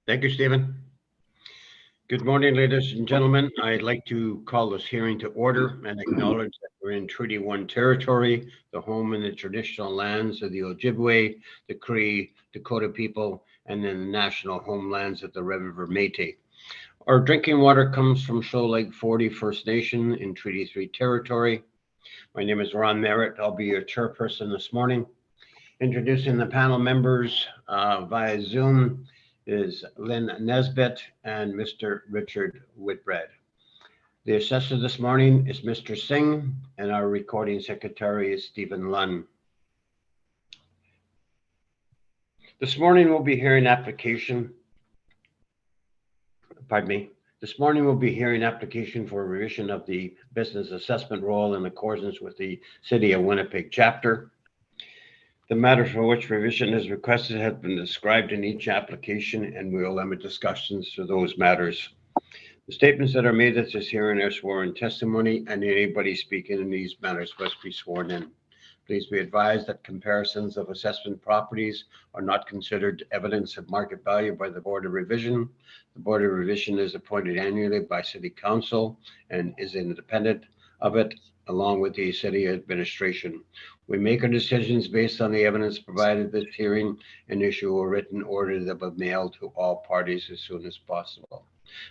Thank you, Stephen. Good morning, ladies and gentlemen. I'd like to call this hearing to order and acknowledge that we're in Treaty 1 territory, the home and the traditional lands of the Ojibwe, the Cree, Dakota people, and then the national homelands of the Red River Métis. Our drinking water comes from Shoal Lake 40 First Nation in Treaty 3 territory. My name is Ron Merritt. I'll be your chairperson this morning. Introducing the panel members via Zoom is Lynn Nesbitt and Mr. Richard Whitbread. The assessor this morning is Mr. Singh, and our recording secretary is Stephen Lunn. This morning we'll be hearing application for revision of the business assessment role in accordance with the City of Winnipeg chapter. The matter for which revision is requested has been described in each application, and we will limit discussions to those matters. The statements that are made at this hearing are sworn testimony, and anybody speaking in these matters must be sworn in. Please be advised that comparisons of assessment properties are not considered evidence of market value by the Board of Revision. The Board of Revision is appointed annually by City Council and is independent of it, along with the City Administration. We make our decisions based on the evidence provided this hearing and issue a written order that will be mailed to all parties as soon as possible.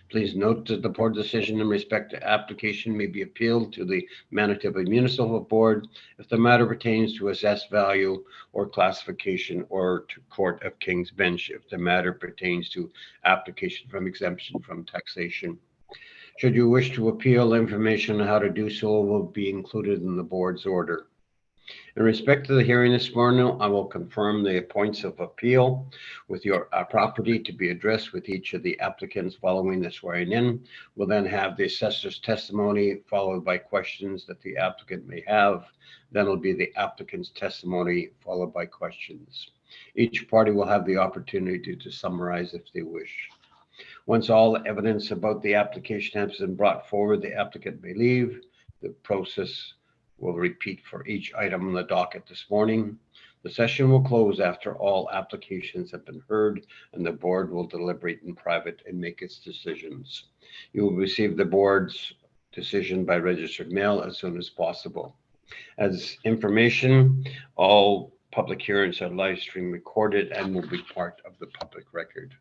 Please note that the board decision in respect to application may be appealed to the Manitoba Municipal Board if the matter pertains to assessed value or classification, or to Court of King's Bench if the matter pertains to application from exemption from taxation. Should you wish to appeal, information on how to do so will be included in the board's order. In respect to the hearing this morning, I will confirm the points of appeal with your property to be addressed with each of the applicants following the swearing in. We'll then have the assessor's testimony followed by questions that the applicant may have. Then it'll be the applicant's testimony followed by questions. Each party will have the opportunity to summarize if they wish. Once all evidence about the application has been brought forward, the applicant may leave. The process will repeat for each item on the docket this morning. The session will close after all applications have been heard, and the board will deliberate in private and make its decisions. You will receive the board's decision by registered mail as soon as possible. As information, all public hearings are live stream recorded and will be part of the public record.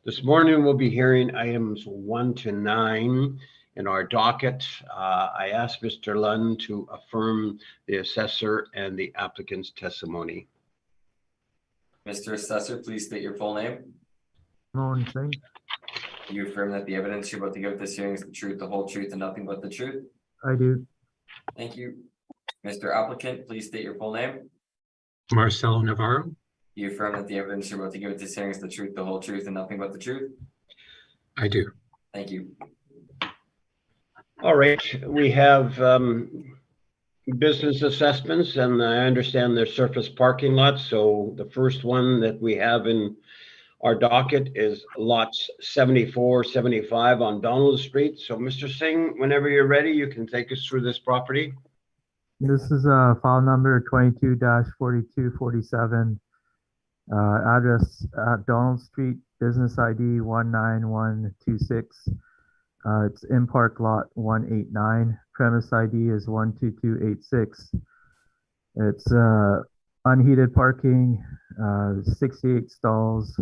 This morning we'll be hearing items 1 to 9 in our docket. I asked Mr. Lunn to affirm the assessor and the applicant's testimony. Mr. Assessor, please state your full name. Mohan Singh. Do you affirm that the evidence you're about to give at this hearing is the truth, the whole truth, and nothing but the truth? I do. Thank you. Mr. Applicant, please state your full name. Marcelo Navarro. Do you affirm that the evidence you're about to give at this hearing is the truth, the whole truth, and nothing but the truth? I do. Thank you. All right, we have business assessments, and I understand they're surface parking lots. So the first one that we have in our docket is lots 74, 75 on Donald Street. So Mr. Singh, whenever you're ready, you can take us through this property. This is file number 22-4247. Address at Donald Street, business ID 19126. It's in park lot 189. Premise ID is 12286. It's unheated parking, 68 stalls.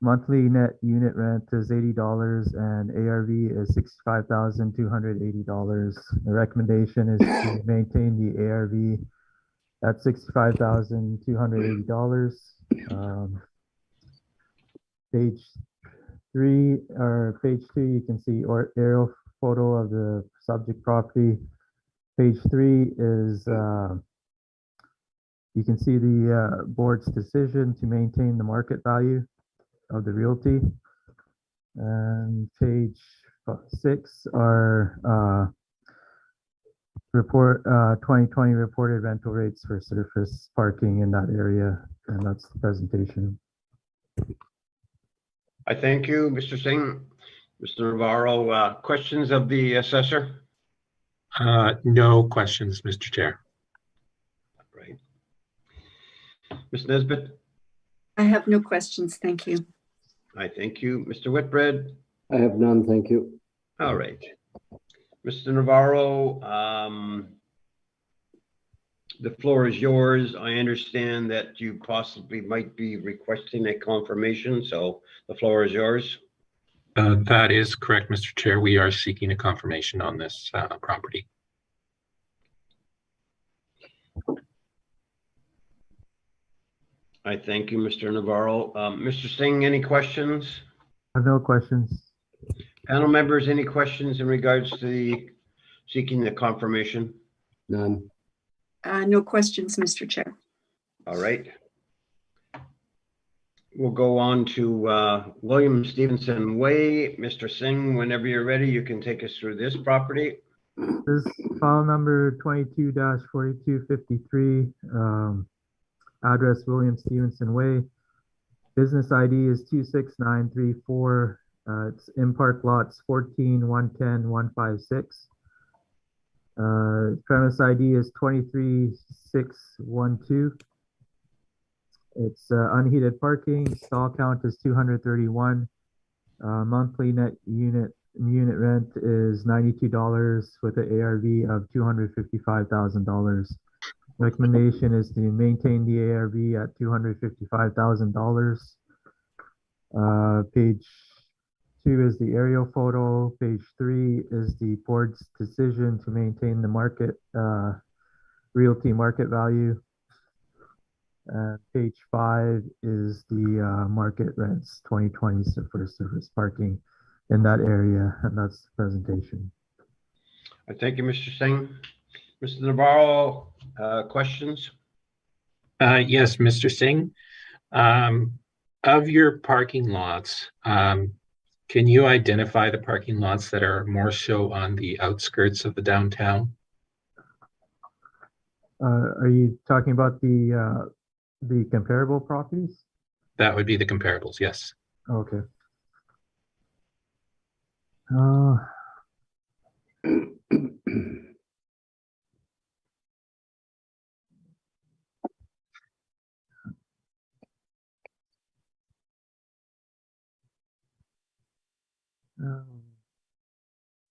Monthly net unit rent is $80 and ARV is $65,280. The recommendation is to maintain the ARV at $65,280. Page 3 or page 2, you can see aerial photo of the subject property. Page 3 is you can see the board's decision to maintain the market value of the realty. And page 6 are report 2020 reported rental rates for surface parking in that area, and that's the presentation. I thank you, Mr. Singh. Mr. Navarro, questions of the assessor? No questions, Mr. Chair. Ms. Nesbitt? I have no questions, thank you. I thank you. Mr. Whitbread? I have none, thank you. All right. Mr. Navarro, the floor is yours. I understand that you possibly might be requesting a confirmation, so the floor is yours. That is correct, Mr. Chair. We are seeking a confirmation on this property. I thank you, Mr. Navarro. Mr. Singh, any questions? I have no questions. Panel members, any questions in regards to the seeking the confirmation? None. No questions, Mr. Chair. All right. We'll go on to William Stevenson Way. Mr. Singh, whenever you're ready, you can take us through this property. This file number 22-4253, address William Stevenson Way. Business ID is 26934. It's in park lots 14, 110, 156. Premise ID is 23612. It's unheated parking. Stall count is 231. Monthly net unit rent is $92 with an ARV of $255,000. Recommendation is to maintain the ARV at $255,000. Page 2 is the aerial photo. Page 3 is the board's decision to maintain the market realty market value. Page 5 is the market rents 2020 for surface parking in that area, and that's the presentation. I thank you, Mr. Singh. Mr. Navarro, questions? Yes, Mr. Singh. Of your parking lots, can you identify the parking lots that are more so on the outskirts of the downtown? Are you talking about the comparable properties? That would be the comparables, yes. Okay.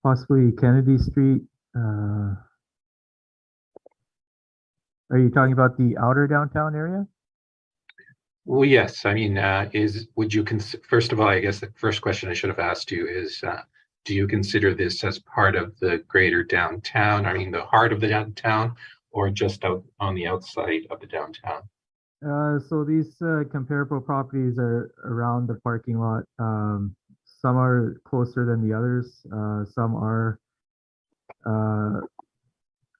Possibly Kennedy Street. Are you talking about the outer downtown area? Well, yes. I mean, would you first of all, I guess the first question I should have asked you is, do you consider this as part of the greater downtown? I mean, the heart of the downtown, or just out on the outside of the downtown? So these comparable properties are around the parking lot. Some are closer than the others. Some are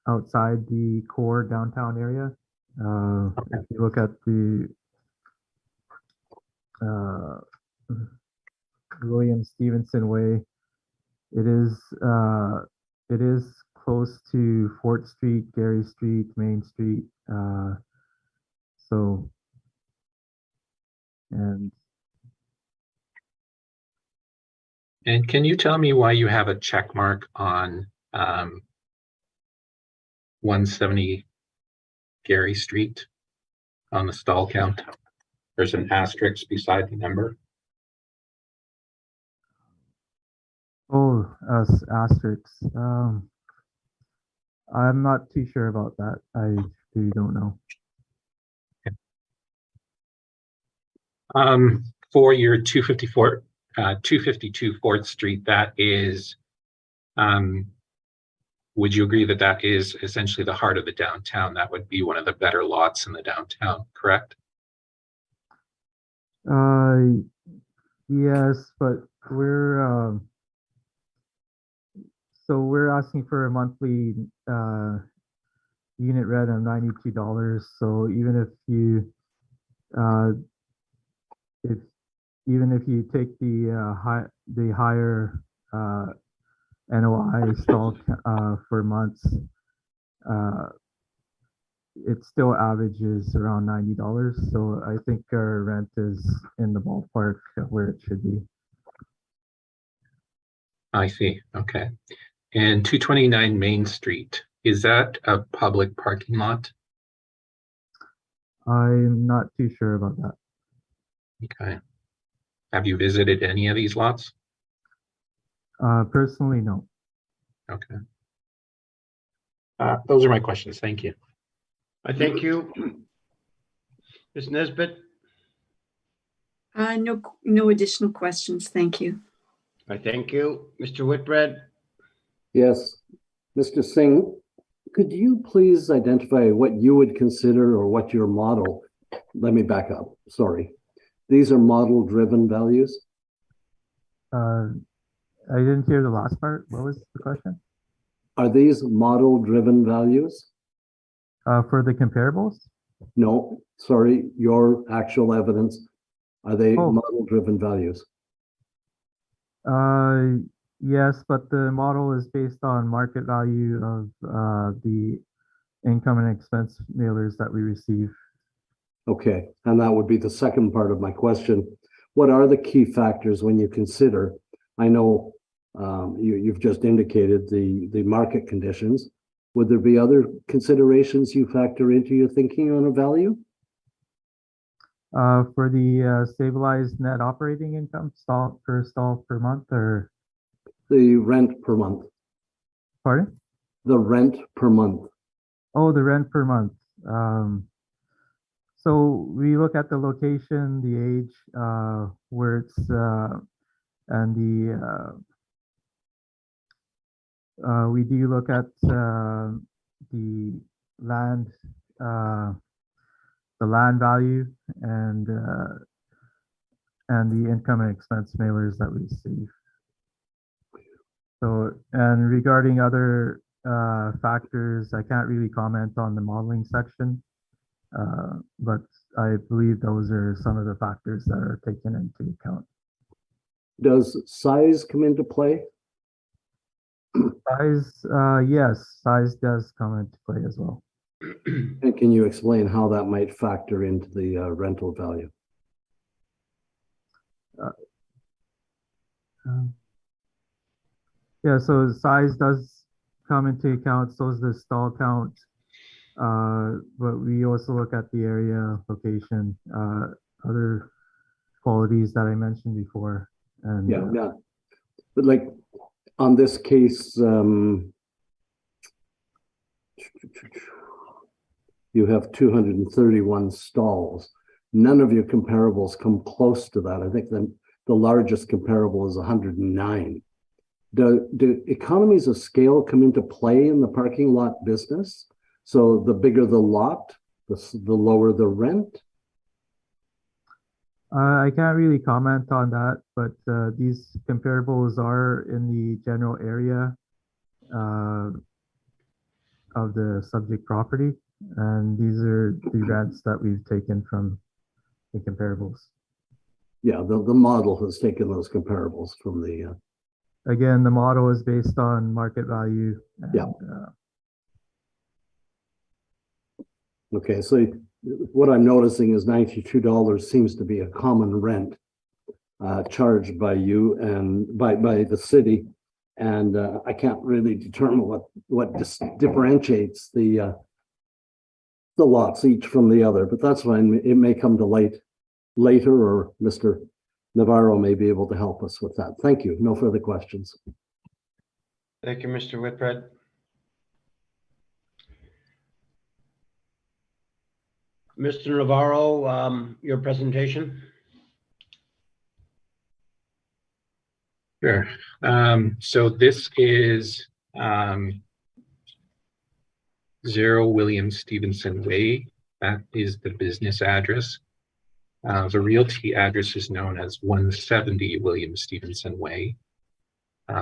outside the core downtown area. If you look at the William Stevenson Way, it is close to Fort Street, Gary Street, Main Street. And can you tell me why you have a check mark on 170 Gary Street on the stall count? There's an asterisk beside the number. Oh, asterisks. I'm not too sure about that. I really don't know. For your 252 Fourth Street, that is, would you agree that that is essentially the heart of the downtown? That would be one of the better lots in the downtown, correct? Yes, but we're asking for a monthly unit rent of $92. So even if you take the higher NOI stall for months, it still averages around $90. So I think our rent is in the ballpark of where it should be. I see. Okay. And 229 Main Street, is that a public parking lot? I'm not too sure about that. Okay. Have you visited any of these lots? Personally, no. Okay. Those are my questions. Thank you. I thank you. Ms. Nesbit, No additional questions. Thank you. I thank you. Mr. Whitbread, Yes. Mr. Singh, could you please identify what you would consider or what your model, let me back up, sorry. These are model-driven values? I didn't hear the last part. What was the question? Are these model-driven values? For the comparables? No, sorry, your actual evidence. Are they Oh. model-driven values? Yes, but the model is based on market value of the income and expense mailers that we receive. Okay, and that would be the second part of my question. What are the key factors when you consider, I know you've just indicated the market conditions. Would there be other considerations you factor into your thinking on a value? For the stabilized net operating income stall per month, or The rent per month. pardon? The rent per month. Oh, the rent per month. So we look at the location, the age, where it's, and we do look at the land, value, and the income and expense mailers that we receive. So, and regarding other factors, I can't really comment on the modeling section, but I believe those are some of the factors that are taken into account. Does size come into play? Size, yes, size does come into play as well. And can you explain how that might factor into the rental value? Yeah, so size does come into account, so is the stall count. But we also look at the area, location, other qualities that I mentioned before. And Yeah. But like on this case, you have 231 stalls. None of your comparables come close to that. I think the largest comparable is 109. Do economies of scale come into play in the parking lot business? So the bigger the lot, the lower the rent? I can't really comment on that, but these comparables are in the general area of the subject property, and these are the rents that we've taken from the comparables. Yeah, the model has taken those comparables from the. Again, the model is based on market value. And, Yeah. Okay, so what I'm noticing is $92 seems to be a common rent charged by you and by the city, and I can't really determine what differentiates the lots each from the other, but that's fine. It may come to light later, or Mr. Navarro may be able to help us with that. Thank you. No further questions. thank you, Mr. Whitbread. Mr. Navarro, your presentation. Sure. So this is 0 William Stevenson Way. That is the business address. The realty address is known as 170 William Stevenson Way.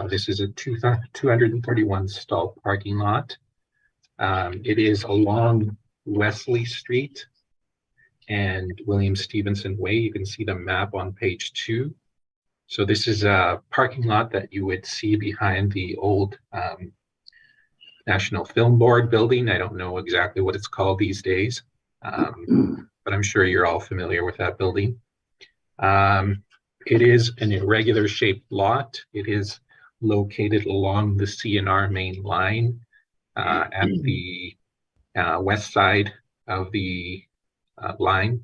This is a 231 stall parking lot. It is along Wesley Street and William Stevenson Way. You can see the map on page 2. So this is a parking lot that you would see behind the old National Film Board building. I don't know exactly what it's called these days, but I'm sure you're all familiar with that building. It is an irregular shaped lot. It is located along the CNR main line at the west side of the line.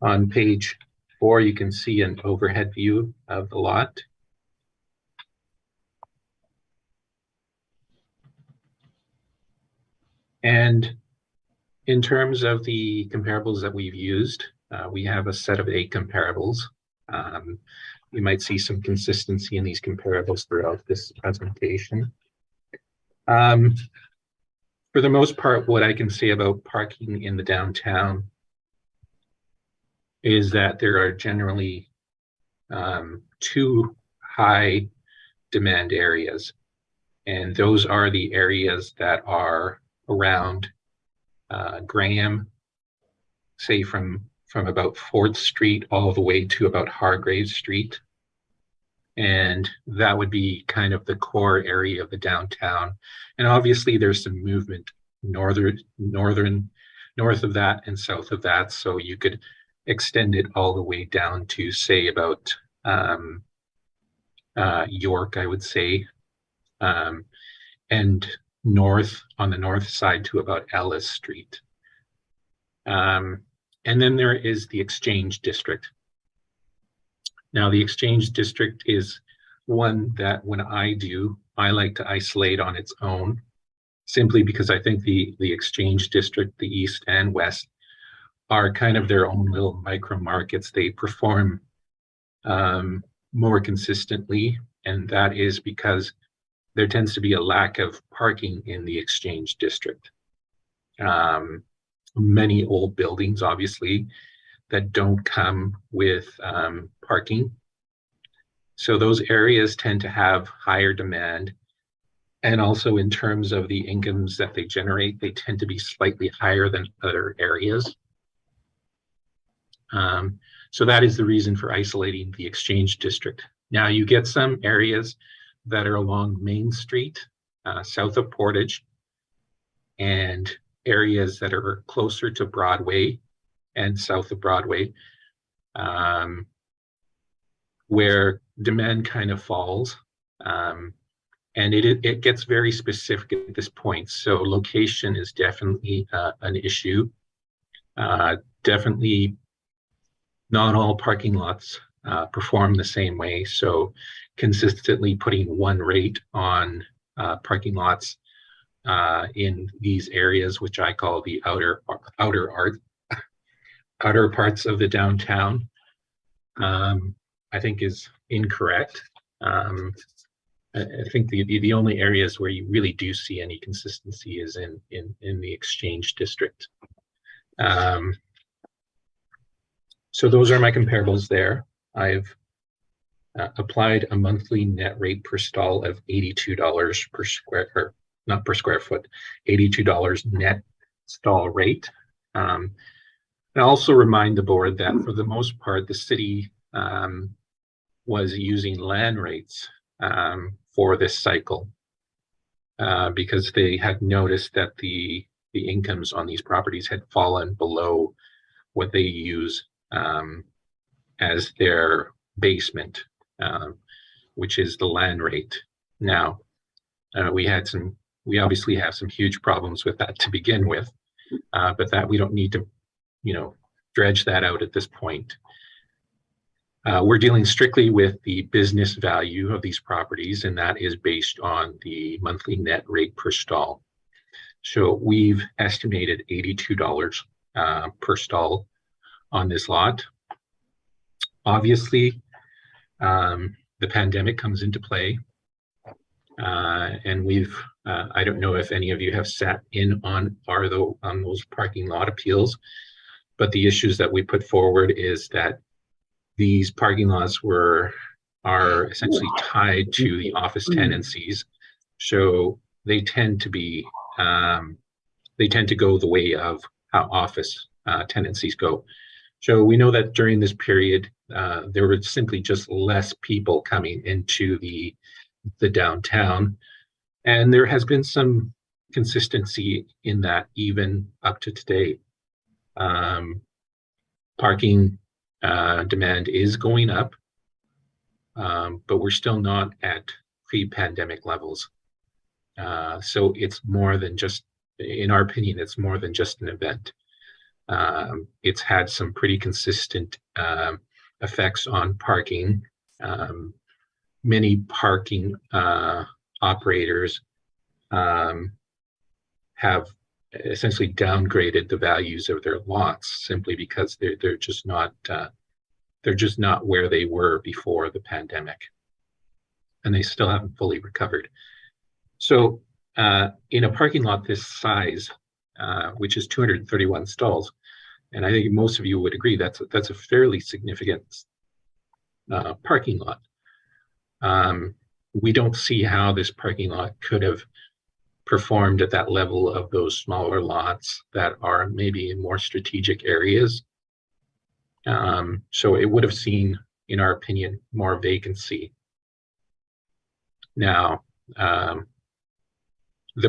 On page 4, you can see an overhead view of the lot. And in terms of the comparables that we've used, we have a set of 8 comparables. You might see some consistency in these comparables throughout this presentation. For the most part, what I can say about parking in the downtown is that there are generally 2 high demand areas, and those are the areas that are around Graham, say from about 4th Street all the way to about Hargrave Street. And that would be kind of the core area of the downtown. And obviously there's some movement north of that and south of that. So you could extend it all the way down to, say, about York, I would say, and north on the north side to about Ellis Street. And then there is the Exchange District. Now, the Exchange District is one that when I like to isolate on its own, simply because I think the Exchange District, the East and West, are kind of their own little micro markets. They perform more consistently, and that is because there tends to be a lack of parking in the Exchange District. Many old buildings, obviously, that don't come with parking. So those areas tend to have higher demand. And also in terms of the incomes that they generate, they tend to be slightly higher than other areas. So that is the reason for isolating the Exchange District. Now you get some areas that are along Main Street, south of Portage, and areas that are closer to Broadway and south of Broadway, where demand kind of falls. And it gets very specific at this point. So location is definitely an issue. Definitely not all parking lots perform the same way. So consistently putting one rate on parking lots in these areas, which I call the outer parts of the downtown, I think is incorrect. I think the only areas where you really do see any consistency is in the Exchange District. So those are my comparables there. I've applied a monthly net rate per stall of $82 per square, or not per square foot, $82 net stall rate. I also remind the board that for the most part, the city was using land rates for this cycle because they had noticed that the incomes on these properties had fallen below what they use as their basement, which is the land rate. Now, we obviously have some huge problems with that to begin with, but that we don't need to, dredge that out at this point. We're dealing strictly with the business value of these properties, and that is based on the monthly net rate per stall. So we've estimated $82 per stall on this lot. Obviously, the pandemic comes into play, and I don't know if any of you have sat in on those parking lot appeals, but the issues that we put forward is that these parking lots are essentially tied to the office tenancies. So they tend to go the way of how office tenancies go. So we know that during this period, there were simply just less people coming into the downtown. And there has been some consistency in that even up to today. Parking demand is going up, but we're still not at pre-pandemic levels. So it's more than just, in our opinion, it's more than just an event. It's had some pretty consistent effects on parking. Many parking operators have essentially downgraded the values of their lots simply because they're just not where they were before the pandemic, and they still haven't fully recovered. So in a parking lot this size, which is 231 stalls, and I think most of you would agree that's a fairly significant parking lot. We don't see how this parking lot could have performed at that level of those smaller lots that are maybe in more strategic areas. So it would have seen, in our opinion, more vacancy. Now, the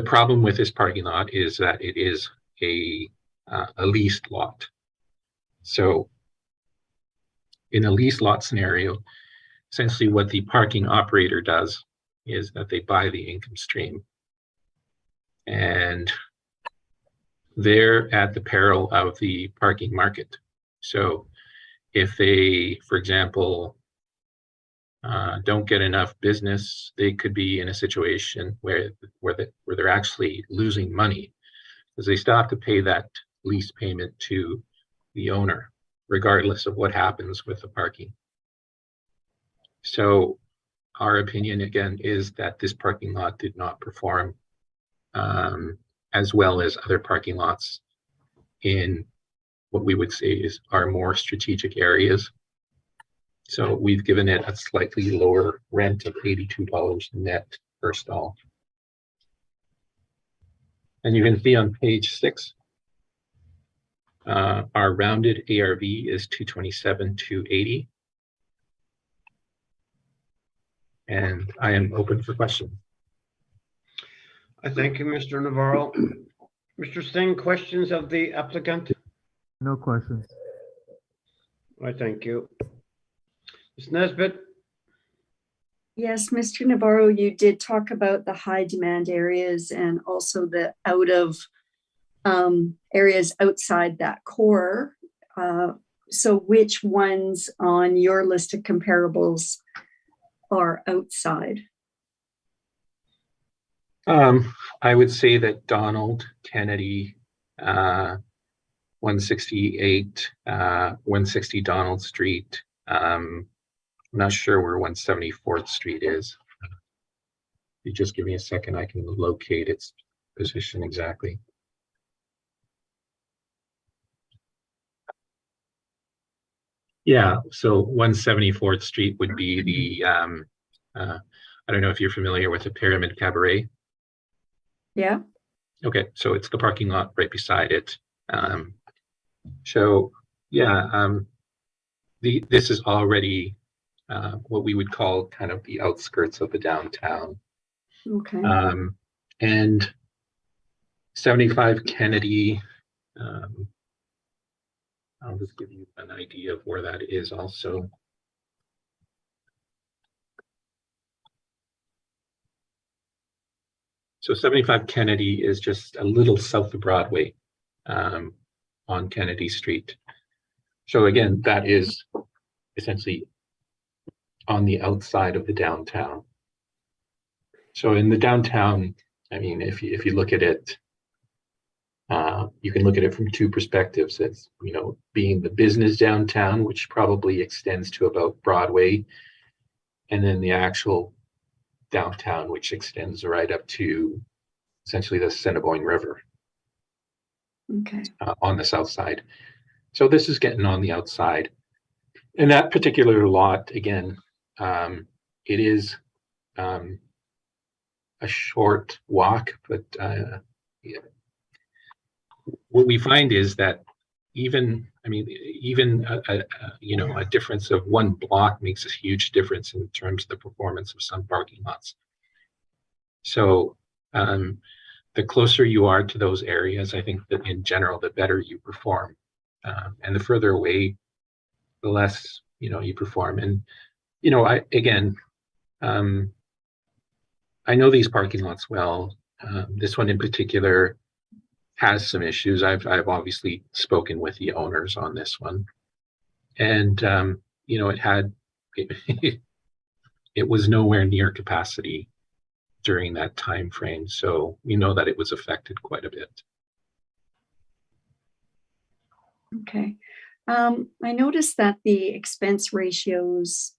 problem with this parking lot is that it is a leased lot. So in a leased lot scenario, essentially what the parking operator does is that they buy the income stream, and they're at the peril of the parking market. So if they, for example, don't get enough business, they could be in a situation where they're actually losing money because they still have to pay that lease payment to the owner, regardless of what happens with the parking. So our opinion, again, is that this parking lot did not perform as well as other parking lots in what we would say are more strategic areas. So we've given it a slightly lower rent of $82 net per stall. And you can see on page 6, our rounded ARV is 227,280. And I am open for questions. I thank you, Mr. Navarro. Mr. Singh, questions of the applicant? No questions. I thank you. Ms. Nesbitt? Yes, Mr. Navarro, you did talk about the high demand areas and also the out of areas outside that core. So which ones on your list of comparables are outside? I would say that Donald, Kennedy, 168, 160 Donald Street. I'm not sure where 174th Street is. If you just give me a second, I can locate its position exactly. Yeah, so 174th Street would be the, I don't know if you're familiar with the Pyramid Cabaret. Yeah. Okay, so it's the parking lot right beside it. So yeah, this is already what we would call kind of the outskirts of the downtown. Okay. And 75 Kennedy, I'll just give you an idea of where that is also. So 75 Kennedy is just a little south of Broadway on Kennedy Street. So again, that is essentially on the outside of the downtown. So in the downtown, I mean, if you look at it, you can look at it from two perspectives. It's, you know, being the business downtown, which probably extends to about Broadway, and then the actual downtown, which extends right up to essentially the Assiniboine River. Okay. On the south side. So this is getting on the outside. And that particular lot, again, it is a short walk, but yeah. What we find is that even a difference of one block makes a huge difference in terms of the performance of some parking lots. So the closer you are to those areas, I think that in general, the better you perform. And the further away, the less, you perform. And, I know these parking lots well. This one in particular, has some issues. I've obviously spoken with the owners on this one, and it was nowhere near capacity during that time frame. So we know that it was affected quite a bit. Okay. I noticed that the expense ratios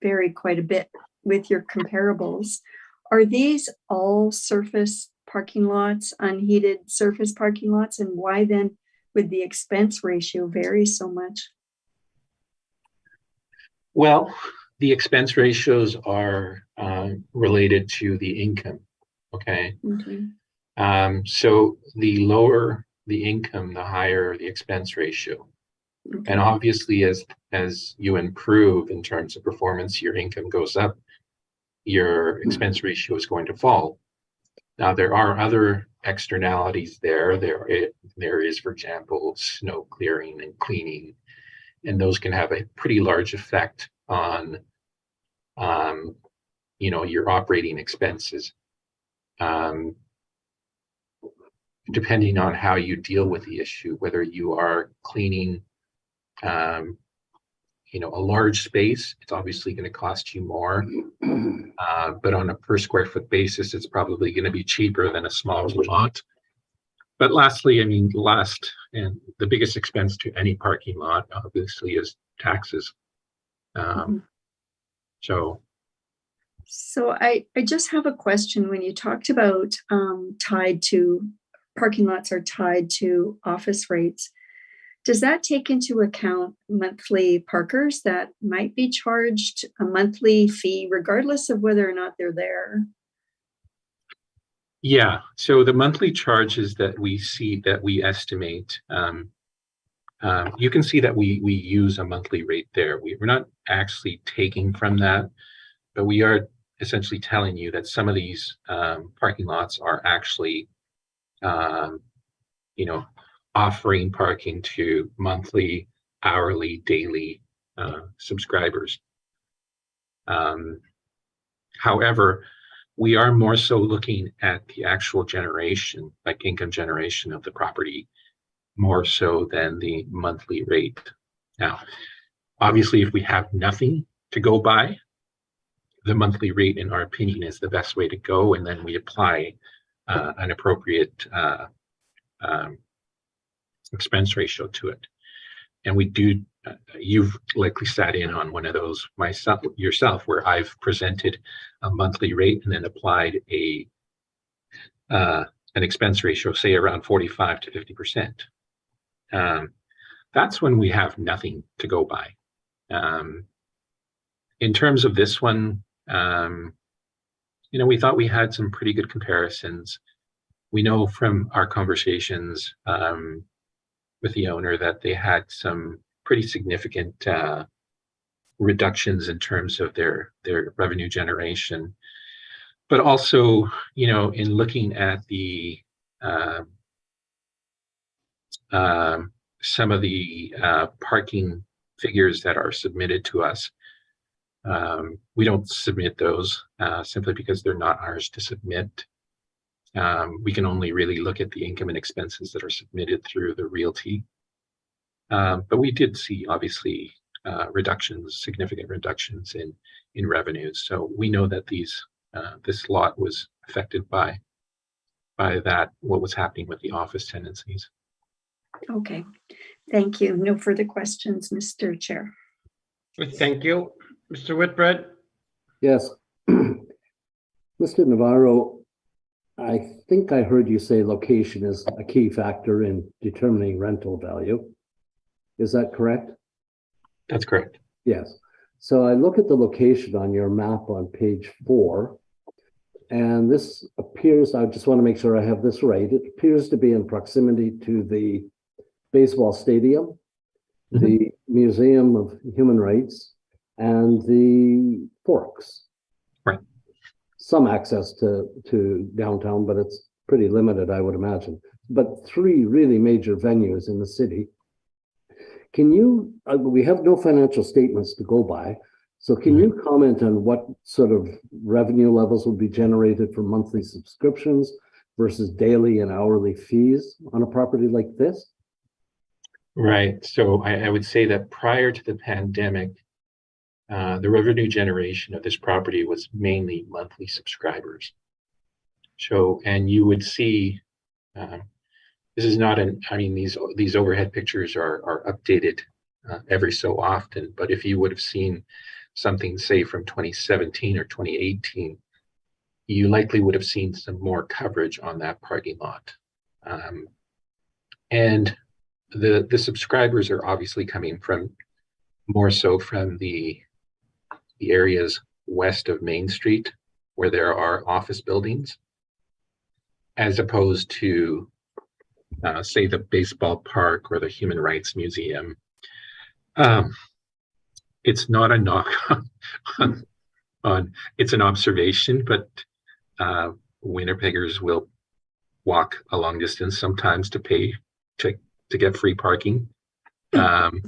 vary quite a bit with your comparables. Are these all surface parking lots, unheated surface parking lots? And why then would the expense ratio vary so much? Well, the expense ratios are related to the income. Okay. Okay. So the lower the income, the higher the expense ratio. Okay. And obviously, as you improve in terms of performance, your income goes up, your expense ratio is going to fall. Now, there are other externalities there. There is, for example, snow clearing and cleaning, and those can have a pretty large effect on, your operating expenses. Depending on how you deal with the issue, whether you are cleaning, a large space, it's obviously going to cost you more. But on a per square foot basis, it's probably going to be cheaper than a small lot. But lastly, and the biggest expense to any parking lot, obviously, is taxes. So I just have a question. When you talked about parking lots are tied to office rates, does that take into account monthly parkers that might be charged a monthly fee regardless of whether or not they're there? yeah, so the monthly charges that we estimate, you can see that we use a monthly rate there. We're not actually taking from that, but we are essentially telling you that some of these parking lots are actually offering parking to monthly, hourly, daily subscribers. However, we are more so looking at the actual generation, like income generation of the property, more so than the monthly rate. Now, obviously, if we have nothing to go by, the monthly rate, in our opinion, is the best way to go, and then we apply an appropriate expense ratio to it. And we do, you've likely sat in on one of those yourself, where I've presented a monthly rate and then applied an expense ratio, say around 45 to 50%. That's when we have nothing to go by. In terms of this one, we thought we had some pretty good comparisons. We know from our conversations with the owner that they had some pretty significant reductions in terms of their revenue generation, but also, in looking at the some of the parking figures that are submitted to us. We don't submit those simply because they're not ours to submit. We can only really look at the income and expenses that are submitted through the realty. But we did see, obviously, significant reductions in revenues. So we know that this lot was affected by that, what was happening with the office tenancies. Okay, thank you. No further questions, Mr. Chair. Thank you. Mr. Whitbread? Yes. Mr. Navarro, I think I heard you say location is a key factor in determining rental value. Is that correct? That's correct. Yes. So I look at the location on your map on page 4, and this appears, I just want to make sure I have this right. It appears to be in proximity to the baseball stadium, the Museum of Human Rights, and the Forks. Right. Some access to downtown, but it's pretty limited, I would imagine. But 3 really major venues in the city. Can you, we have no financial statements to go by, so can you comment on what sort of revenue levels will be generated from monthly subscriptions, versus daily and hourly fees on a property like this? Right. So I would say that prior to the pandemic, the revenue generation of this property was mainly monthly subscribers. So, and you would see, this is not I mean, these overhead pictures are updated every so often, but if you would have seen something, say, from 2017 or 2018, you likely would have seen some more coverage on that parking lot. And the subscribers are obviously coming from more so from the areas west of Main Street, where there are office buildings, as opposed to say the baseball park or the Human Rights Museum. It's not a knock on it's an observation, but Winnipeggers will walk a long distance sometimes to pay to get free parking. And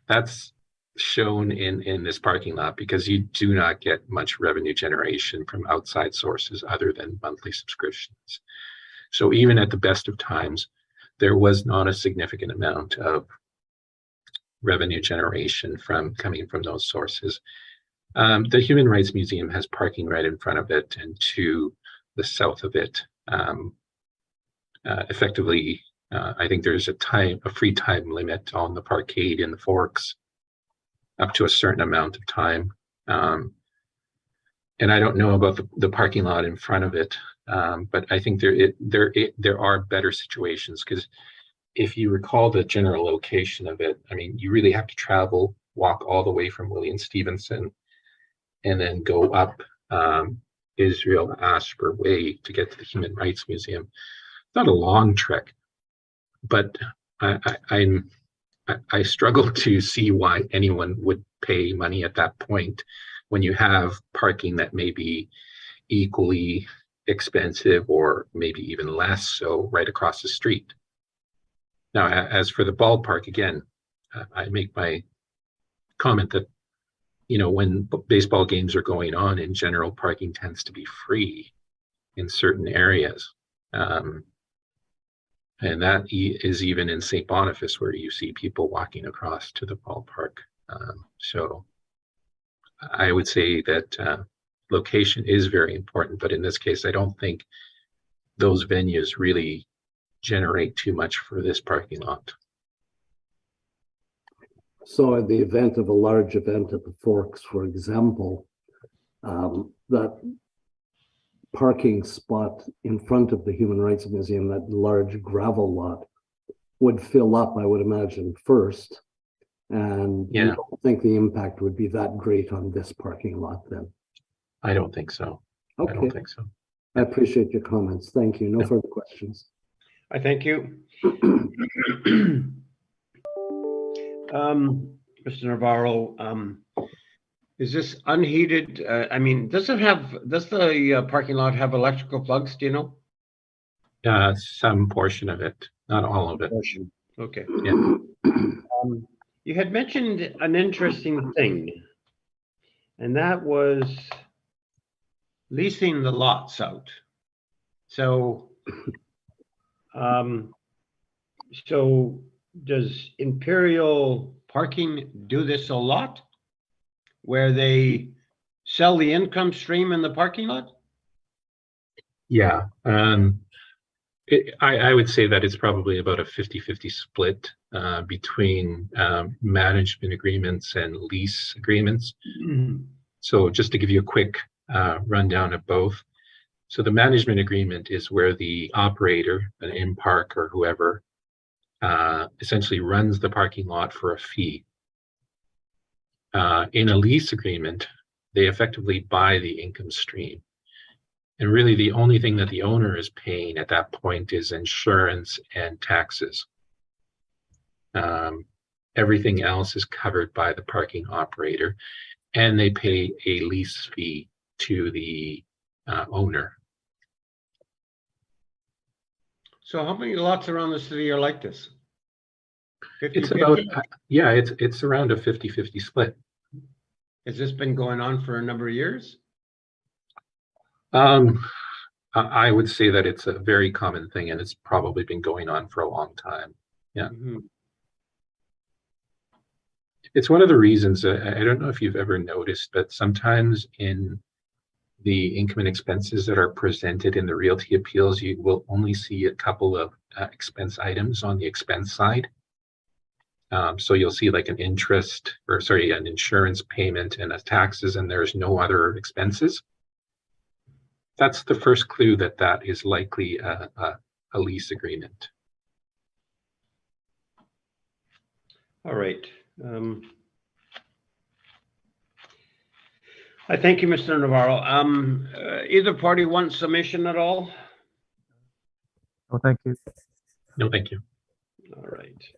that's shown in this parking lot, because you do not get much revenue generation from outside sources other than monthly subscriptions. So even at the best of times, there was not a significant amount of revenue generation coming from those sources. The Human Rights Museum has parking right in front of it, and to the south of it. Effectively, I think there's a free time limit on the parkade in the Forks, up to a certain amount of time. And I don't know about the parking lot in front of it, but I think there are better situations, because if you recall the general location of it, I mean, you really have to walk all the way from William Stevenson, and then go up Israel Asper Way to get to the Human Rights Museum. Not a long trek, but I struggle to see why anyone would pay money at that point when you have parking that may be equally expensive or maybe even less so right across the street. Now, as for the ballpark, again, I make my comment that, when baseball games are going on, in general, parking tends to be free in certain areas. And that is even in St. Boniface, where you see people walking across to the ballpark. So I would say that location is very important, but in this case, I don't think those venues really generate too much for this parking lot. So in the event of a large event at the Forks, for example, that parking spot in front of the Human Rights Museum, that large gravel lot, would fill up, I would imagine, first. And Yeah. you don't think the impact would be that great on this parking lot then? I don't think so. I Okay, don't think so. I appreciate your comments. Thank you. No Yeah. further questions. I thank you. Mr. Navarro, is this unheated? I mean, does the parking lot have electrical plugs? Do you know? Some portion of it, not all of it. Portion. Okay. Yeah. You had mentioned an interesting thing, and that was leasing the lots out. So, so does Imperial Parking do this a lot, where they sell the income stream in the parking lot? Yeah. I would say that it's probably about a 50-50 split between management agreements and lease agreements. So just to give you a quick rundown of both. So the management agreement is where the operator, an in-park or whoever, essentially runs the parking lot for a fee. In a lease agreement, they effectively buy the income stream. And really the only thing that the owner is paying at that point is insurance and taxes. Everything else is covered by the parking operator, and they pay a lease fee to the owner. So how many lots around the city are like this? 50, It's about, 50? yeah, it's around a 50-50 split. Has this been going on for a number of years? I would say that it's a very common thing and it's probably been going on for a long time. Yeah. Mhm. It's one of the reasons, I don't know if you've ever noticed, but sometimes in the income and expenses that are presented in the realty appeals, you will only see a couple of expense items on the expense side. So you'll see like an an insurance payment and a taxes, and there's no other expenses. That's the first clue that that is likely a lease agreement. All right. I thank you, Mr. Navarro. Either party wants submission at all? Oh, thank you. No, thank you. All right.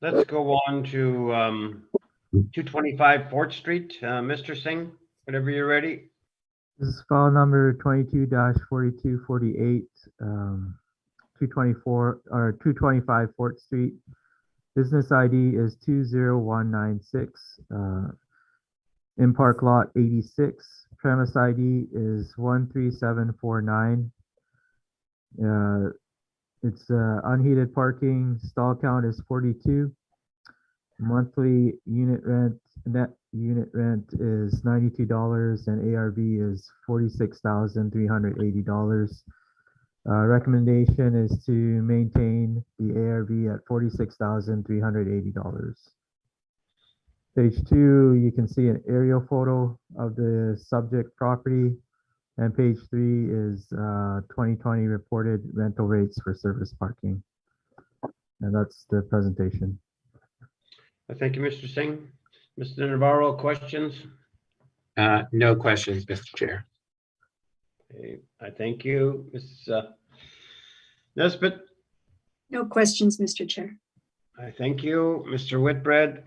Let's go on to 225 Fort Street. Mr. Singh, whenever you're ready. This is file number 22-4248, 224 or 225 Fort Street. Business ID is 20196. In park lot 86. Premise ID is 13749. It's unheated parking. Stall count is 42. Monthly unit rent, net unit rent is $92 and ARV is $46,380. Recommendation is to maintain the ARV at $46,380. Page 2, you can see an aerial photo of the subject property, and page 3 is 2020 reported rental rates for service parking. And that's the presentation. Thank you, Mr. Singh. Mr. Navarro, questions? No questions, Mr. Chair. Okay, I thank you. Ms. Nesbitt, No questions, Mr. Chair. I thank you. Mr. Whitbread.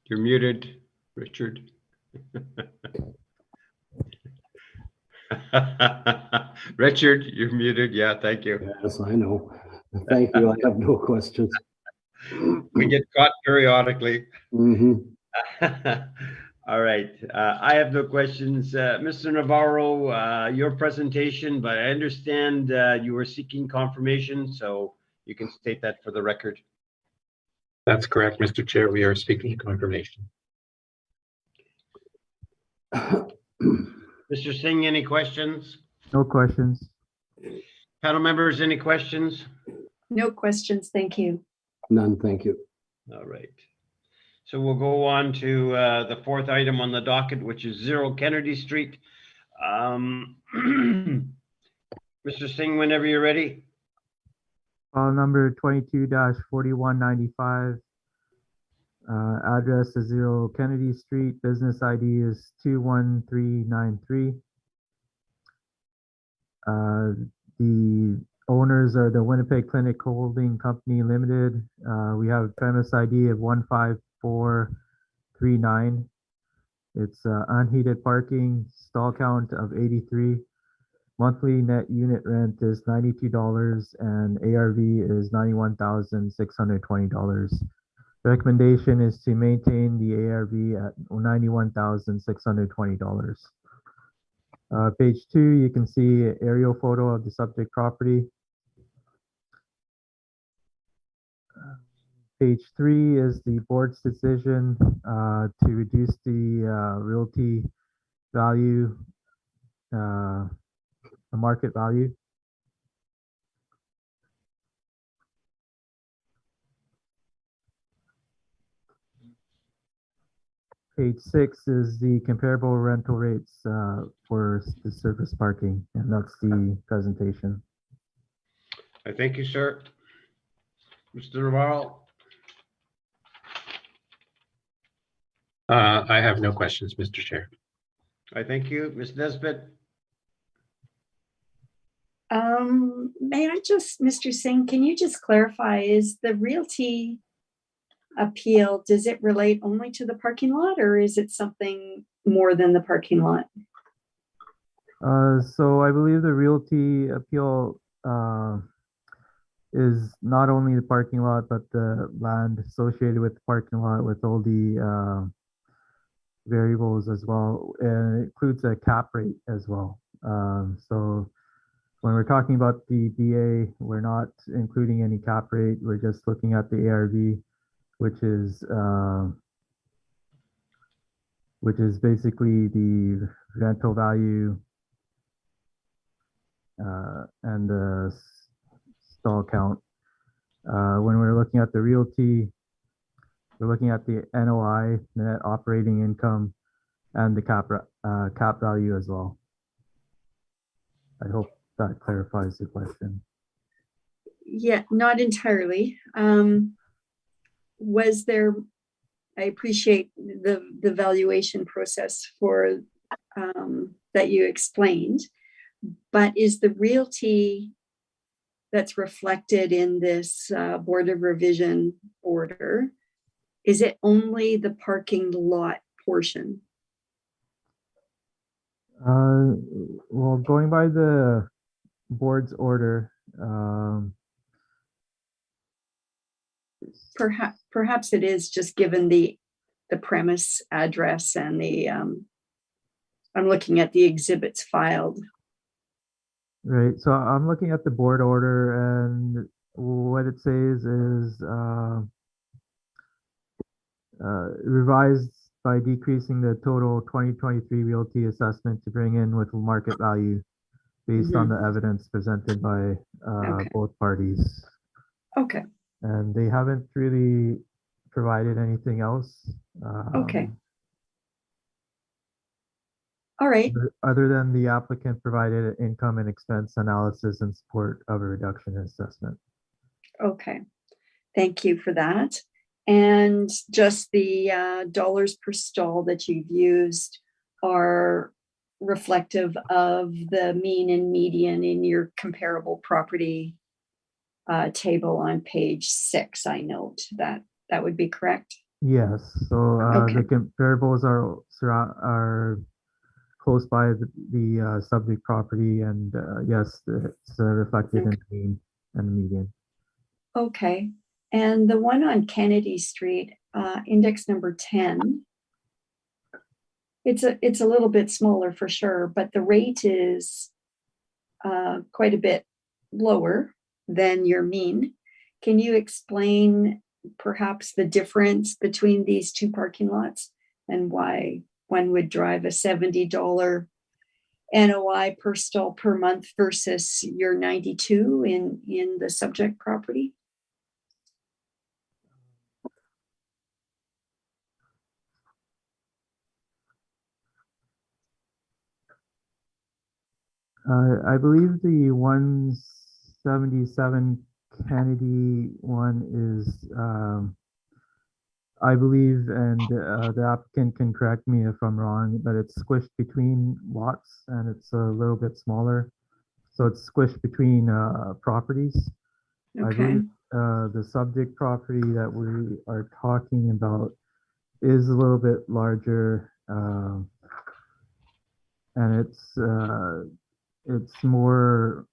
You're muted, Richard. Richard, you're muted. Yeah, thank you. Yes, I know. Thank you. I have no questions. We get caught periodically. Mhm. All right. I have no questions. Mr. Navarro, your presentation, but I understand you were seeking confirmation, so you can state that for the record. That's correct, Mr. Chair. We are speaking confirmation. Mr. Singh, any questions? No questions. Panel members, any questions? No questions, thank you. None, thank you. All right. So we'll go on to the fourth item on the docket, which is 0 Kennedy Street. Mr. Singh, whenever you're ready. File number 22-4195. Address is 0 Kennedy Street. Business ID is 21393. The owners are the Winnipeg Clinic Holding Company Limited. We have premise ID of 15439. It's unheated parking, stall count of 83. Monthly net unit rent is $92 and ARV is $91,620. Recommendation is to maintain the ARV at $91,620. Page 2, you can see an aerial photo of the subject property. Page 3 is the board's decision to reduce the realty value, the market value. Page 6 is the comparable rental rates for the surface parking, and that's the presentation. I thank you, sir. Mr. Navarro. I have no questions, Mr. Chair. I thank you. Ms. Nesbitt. May I just, Mr. Singh, can you just clarify, is the realty appeal, does it relate only to the parking lot or is it something more than the parking lot? So I believe the realty appeal is not only the parking lot, but the land associated with the parking lot with all the variables as well. And it includes a cap rate as well. So when we're talking about the BA, we're not including any cap rate. We're just looking at the ARV, which is basically the rental value and the stall count. When we're looking at the realty, we're looking at the NOI, net operating income, and the cap value as well. I hope that clarifies the question. Yeah, not entirely. Was there, I appreciate the valuation process for that you explained, but is the realty that's reflected in this Board of Revision order, is it only the parking lot portion? Well, going by the board's order, Perhaps it is, just given the premise address and the I'm looking at the exhibits filed. right. So I'm looking at the board order, and what it says is revised by decreasing the total 2023 realty assessment to bring in with market value based on the evidence presented by Okay. both parties. Okay, And they haven't really provided anything else. Okay. All right. Other than the applicant provided an income and expense analysis in support of a reduction in assessment. Okay, thank you for that. And just the dollars per stall that you've used are reflective of the mean and median in your comparable property table on page 6. I note that that would be correct. Yes, so Okay. the comparables are close by the subject property, and yes, it's reflected in the mean and the median. Okay, and the one on Kennedy Street, index number 10, it's a little bit smaller for sure, but the rate is quite a bit lower than your mean. Can you explain perhaps the difference between these two parking lots and why one would drive a $70 NOI per stall per month versus your 92 in the subject property? I believe the 177 Kennedy one is, I believe, and the applicant can correct me if I'm wrong, but it's squished between lots and it's a little bit smaller. So it's squished between properties. I Okay, believe the subject property that we are talking about is a little bit larger, and it's more,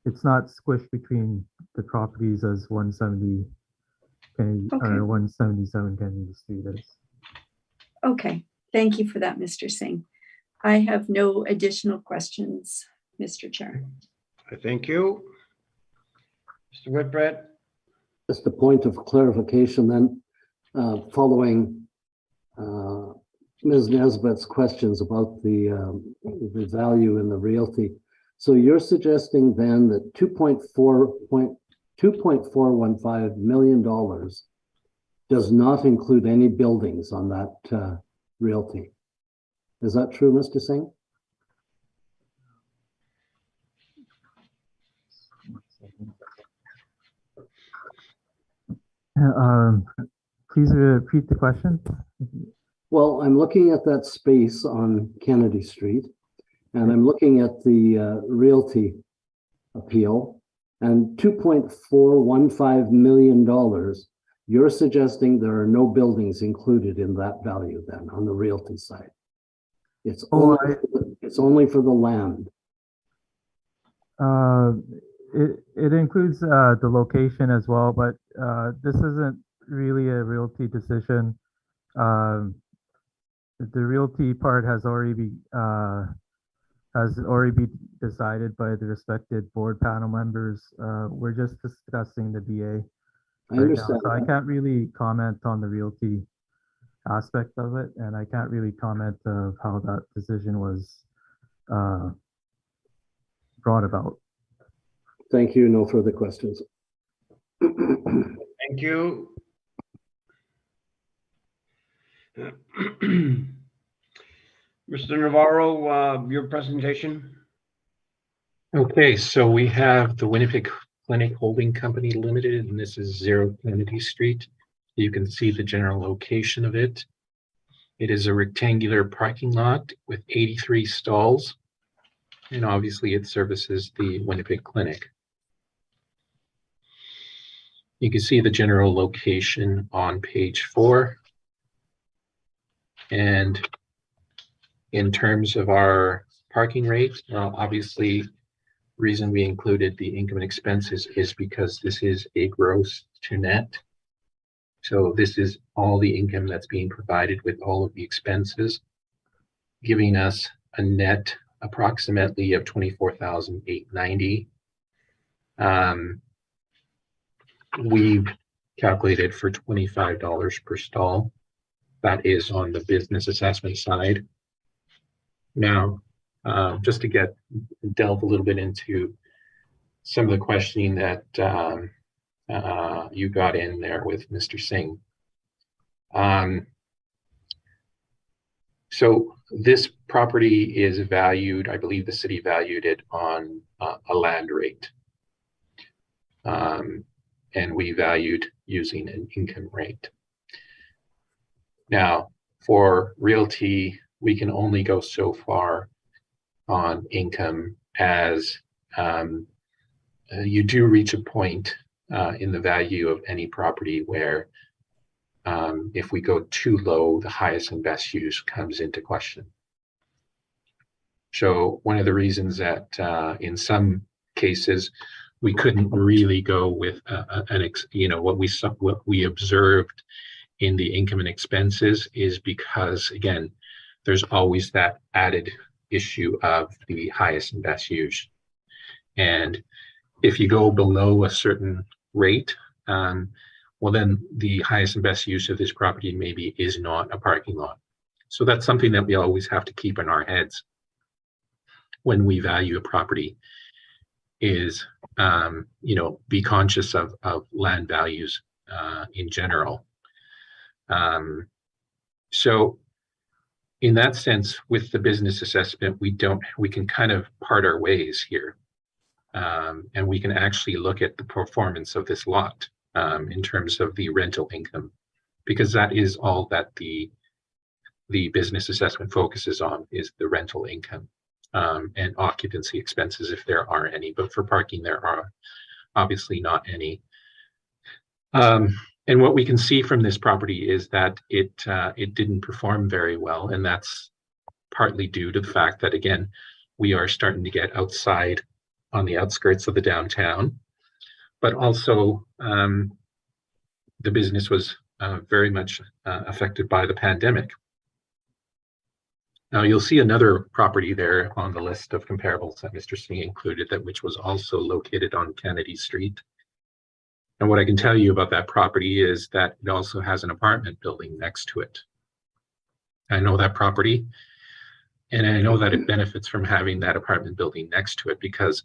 it's not squished between the properties as 170 Kennedy Okay. or 177 Kennedy Street is. okay. Thank you for that, Mr. Singh. I have no additional questions, Mr. Chair. I thank you. Mr. Whitbread? Just a point of clarification then, following Ms. Nesbitt's questions about the value in the realty. So you're suggesting then that $2.415 million does not include any buildings on that realty. Is that true, Mr. Singh? Please repeat the question. Well, I'm looking at that space on Kennedy Street, and I'm looking at the realty appeal, and $2.415 million, you're suggesting there are no buildings included in that value then on the realty side. It's only for the land. it includes the location as well, but this isn't really a realty decision. Um, the realty part has already been decided by the respected board panel members. We're just discussing the BA I right now, understand so I that. can't really comment on the realty aspect of it, and I can't really comment of how that decision was brought about. Thank you. No further questions. Thank you. Mr. Navarro, your presentation. Okay, so we have the Winnipeg Clinic Holding Company Limited, and this is 0 Kennedy Street. You can see the general location of it. It is a rectangular parking lot with 83 stalls, and obviously it services the Winnipeg Clinic. You can see the general location on page 4. And in terms of our parking rate, well, obviously, reason we included the income and expenses is because this is a gross to net. So this is all the income that's being provided with all of the expenses, giving us a net approximately of $24,890. We've calculated for $25 per stall. That is on the business assessment side. Now, just to delve a little bit into some of the questioning that you got in there with Mr. Singh. So this property is valued, I believe the city valued it on a land rate. And we valued using an income rate. Now, for realty, we can only go so far on income as you do reach a point in the value of any property where if we go too low, the highest and best use comes into question. So one of the reasons that in some cases we couldn't really go with what we observed in the income and expenses is because, again, there's always that added issue of the highest and best use. And if you go below a certain rate, well, then the highest and best use of this property maybe is not a parking lot. So that's something that we always have to keep in our heads when we value a property is, be conscious of land values in general. So in that sense, with the business assessment, we can kind of part our ways here. And we can actually look at the performance of this lot in terms of the rental income, because that is all that the business assessment focuses on, is the rental income and occupancy expenses if there are any. But for parking, there are obviously not any. And what we can see from this property is that it didn't perform very well, and that's partly due to the fact that, again, we are starting to get outside on the outskirts of the downtown, but also the business was very much affected by the pandemic. Now you'll see another property there on the list of comparables that Mr. Singh included, which was also located on Kennedy Street. And what I can tell you about that property is that it also has an apartment building next to it. I know that property, and I know that it benefits from having that apartment building next to it, because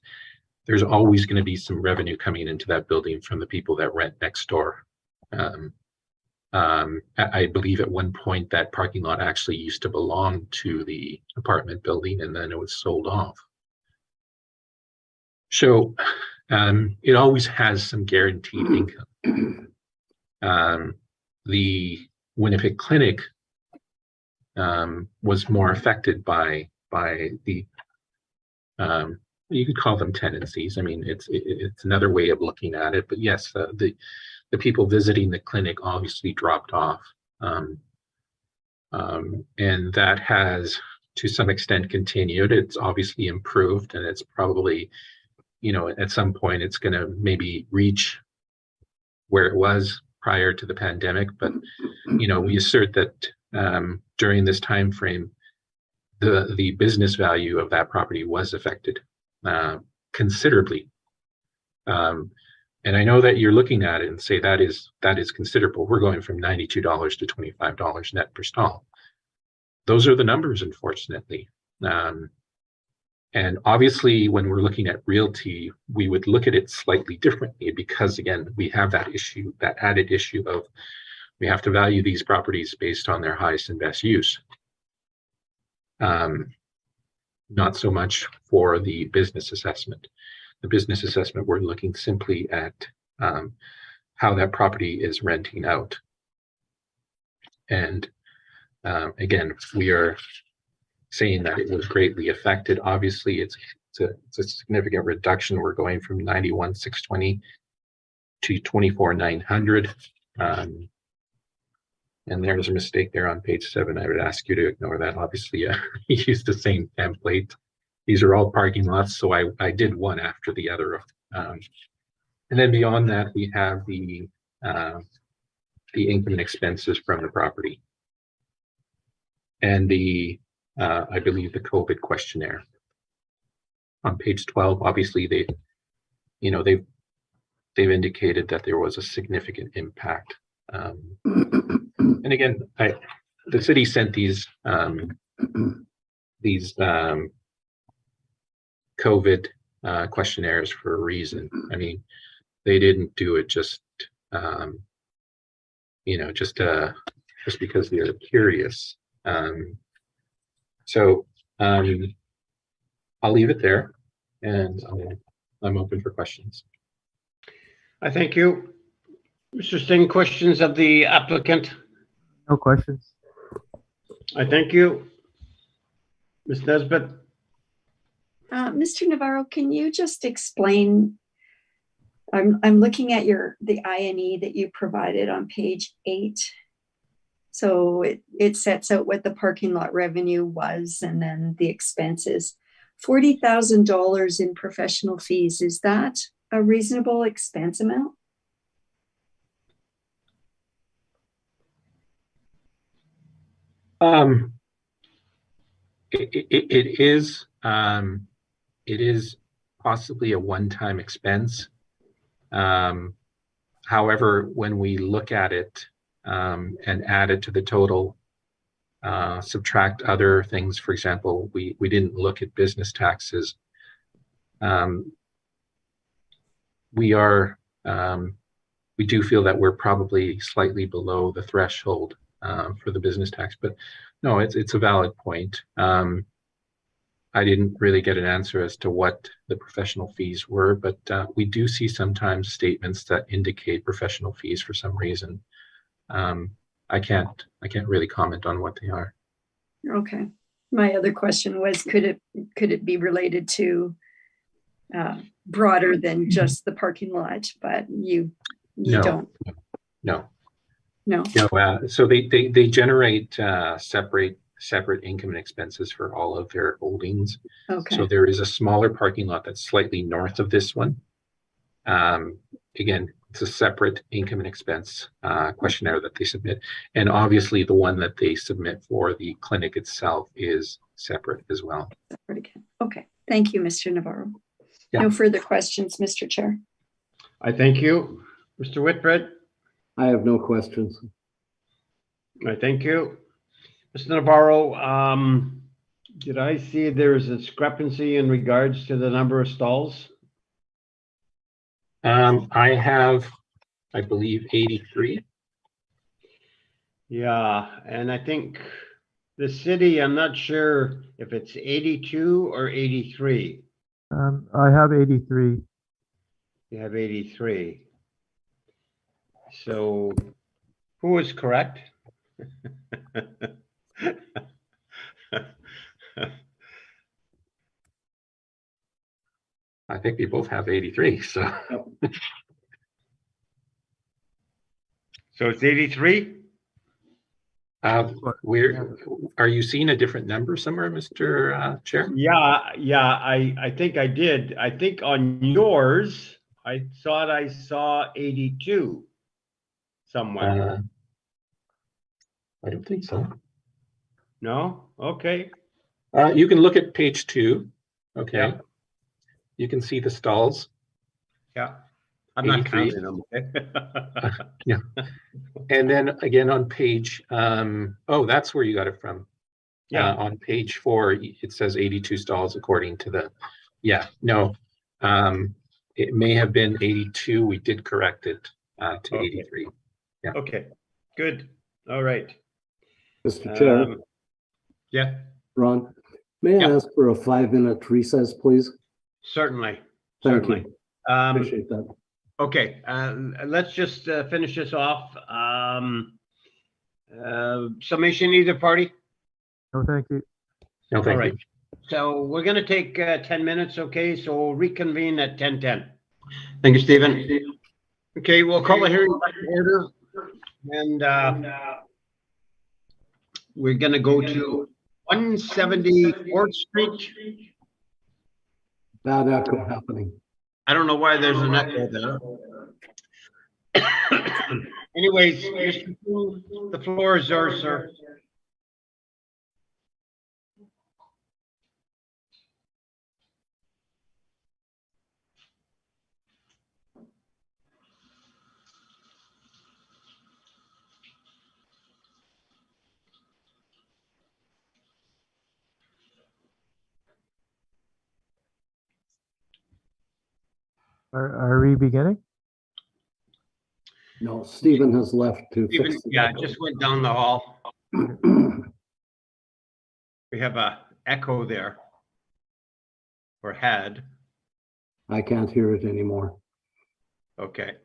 there's always going to be some revenue coming into that building from the people that rent next door. I believe at one point that parking lot actually used to belong to the apartment building, and then it was sold off. So it always has some guaranteed income. The Winnipeg Clinic was more affected by the you could call them tenancies. I mean, it's another way of looking at it. But yes, the people visiting the clinic obviously dropped off, and that has to some extent continued. It's obviously improved, and it's probably you know, at some point it's going to maybe reach where it was prior to the pandemic. But, you know, we assert that during this time frame, the business value of that property was affected considerably. And I know that you're looking at it and say that is considerable. We're going from $92 to $25 net per stall. Those are the numbers, unfortunately. And obviously, when we're looking at realty, we would look at it slightly differently because, again, we have that issue, that added issue of we have to value these properties based on their highest and best use. Not so much for the business assessment. The business assessment, we're looking simply at how that property is renting out. And again, we are saying that it was greatly affected. Obviously, it's a significant reduction. We're going from 91,620 to 24,900. And there's a mistake there on page 7. I would ask you to ignore that. Obviously, you used the same template. These are all parking lots, so I did one after the other. And then beyond that, we have the income and expenses from the property, and the I believe the COVID questionnaire on page 12. Obviously, they've indicated that there was a significant impact. And again, the city sent these COVID questionnaires for a reason. I mean, they didn't do it just because they're curious. So I'll leave it there, and I'm open for questions. I thank you. Mr. Singh, questions of the applicant? No questions. I thank you. Ms. Nesbitt? Mr. Navarro, can you just explain? I'm looking at the I&E that you provided on page 8. So it sets out what the parking lot revenue was and then the expenses. $40,000 in professional fees. Is that a reasonable expense amount? It is possibly a one-time expense. However, when we look at it and add it to the total, subtract other things, for example, we didn't look at business taxes. We do feel that we're probably slightly below the threshold for the business tax, but no, it's a valid point. I didn't really get an answer as to what the professional fees were, but we do see sometimes statements that indicate professional fees for some reason. I can't really comment on what they are. Okay. My other question was, could it be related to broader than just the parking lot? But you No, don't. No. So they generate separate income and expenses for all of their holdings. Okay. So there is a smaller parking lot that's slightly north of this one. Again, it's a separate income and expense questionnaire that they submit. And obviously the one that they submit for the clinic itself is separate as well. Separate again. Okay. Thank you, Mr. Navarro. Yeah. No further questions, Mr. Chair. I thank you. Mr. Whitbread? I have no questions. I thank you. Mr. Navarro, did I see there is a discrepancy in regards to the number of stalls? I have, I believe, 83. Yeah, and I think the city, I'm not sure if it's 82 or 83. I have 83. You have 83. So who is correct? I think we both have 83, so. So it's 83? Are you seeing a different number somewhere, Mr. Chair? Yeah, I think I did. I think on yours, I thought I saw 82 somewhere. I don't think so. No? Okay. You can look at page 2. Okay. Yeah. You can see the stalls. Yeah. I'm not 83. counting them. Okay? Yeah. And then again on page, oh, that's where you got it from. Yeah. On page 4, it says 82 stalls according to the, no. It may have been 82. We did correct it to Okay. 83. Yeah. Okay. Good. All right. Mr. Chair, Yeah, Ron, may I Yeah. ask for a 5-minute recess, please? certainly. Thank Certainly. you. Um, Appreciate that. okay, let's just finish this off. Summation either party? No, thank you. No, All thank right. you. So we're gonna take 10 minutes, okay? So we'll reconvene at 10:10. Thank you, Stephen. Okay, we'll call the hearing back to order. And we're gonna go to 174th Street. Bad echo happening. I don't know why there's an echo there. Anyways, Mr. Fu, the floor is yours, sir. Are we beginning? No, Stephen has left to Stephen, fix the yeah, echo. just went down the hall. We have a echo there. Or had, I can't hear it anymore. okay.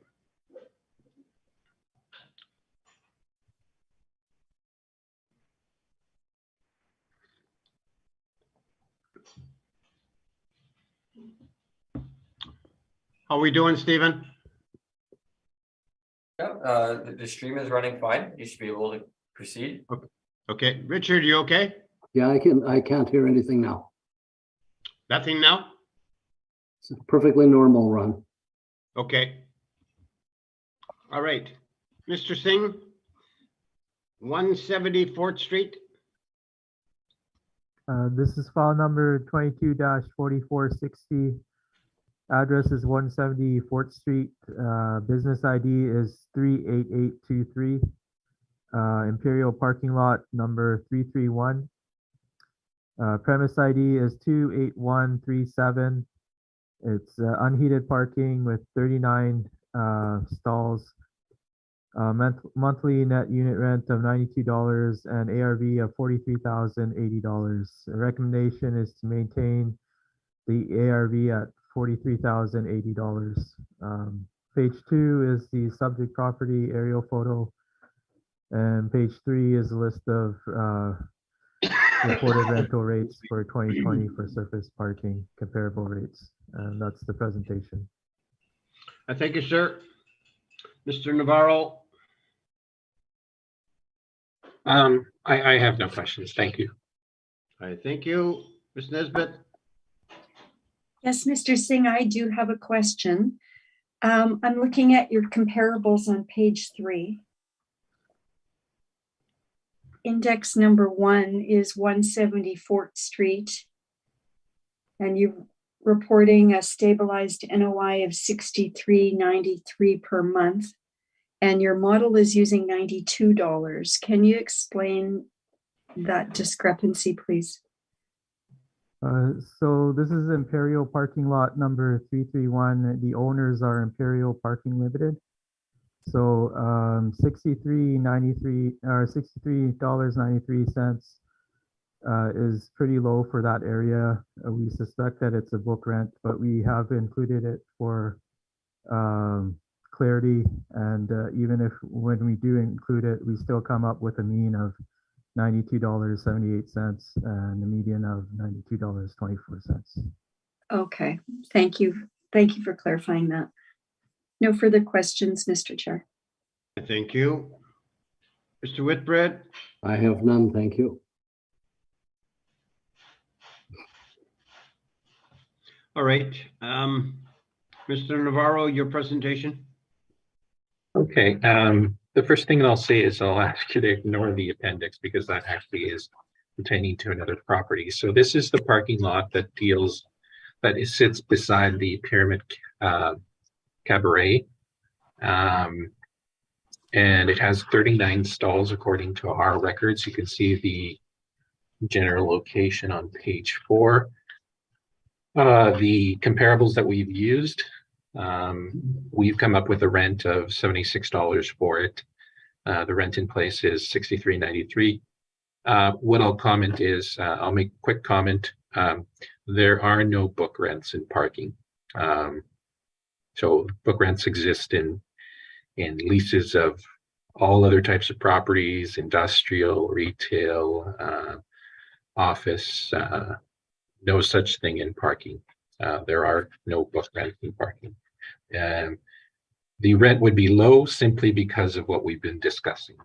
How we doing, Stephen? Yeah, the stream is running fine. You should be able to proceed. Okay, Richard, you okay? Yeah, I can't hear anything now. Nothing now? It's a perfectly normal run. Okay. All right, Mr. Singh, 174th Street. This is file number 22-4460. Address is 170 Fort Street. Business ID is 38823. Imperial parking lot number 331. Premise ID is 28137. It's unheated parking with 39 stalls. Monthly net unit rent of $92 and ARV of $43,080. The recommendation is to maintain the ARV at $43,080. Page 2 is the subject property aerial photo, and page 3 is a list of reported rental rates for 2020 for surface parking comparable rates, and that's the presentation. Thank you, sir. Mr. Navarro. I have no questions. Thank you. I thank you. Ms. Nesbitt. Yes, Mr. Singh, I do have a question. I'm looking at your comparables on page 3. Index number 1 is 170 Fort Street, and you're reporting a stabilized NOI of $63.93 per month, and your model is using $92. Can you explain that discrepancy, please? So this is Imperial parking lot number 331. The owners are Imperial Parking Limited. So $63.93 or $63.93 is pretty low for that area. We suspect that it's a book rent, but we have included it for clarity. And even if when we do include it, we still come up with a mean of $92.78 and a median of $92.24. Okay, thank you. Thank you for clarifying that. No further questions, Mr. Chair. Thank you. Mr. Whitbread? I have none, thank you. All right. Mr. Navarro, your presentation? Okay, the first thing I'll say is I'll ask you to ignore the appendix because that actually is pertaining to another property. So this is the parking lot that sits beside the Pyramid Cabaret. And it has 39 stalls according to our records. You can see the general location on page 4. The comparables that we've used, we've come up with a rent of $76 for it. The rent in place is $63.93. What I'll comment is, I'll make a quick comment. There are no book rents in parking. So book rents exist in leases of all other types of properties, industrial, retail, office, no such thing in parking. There are no book rents in parking. The rent would be low simply because of what we've been discussing.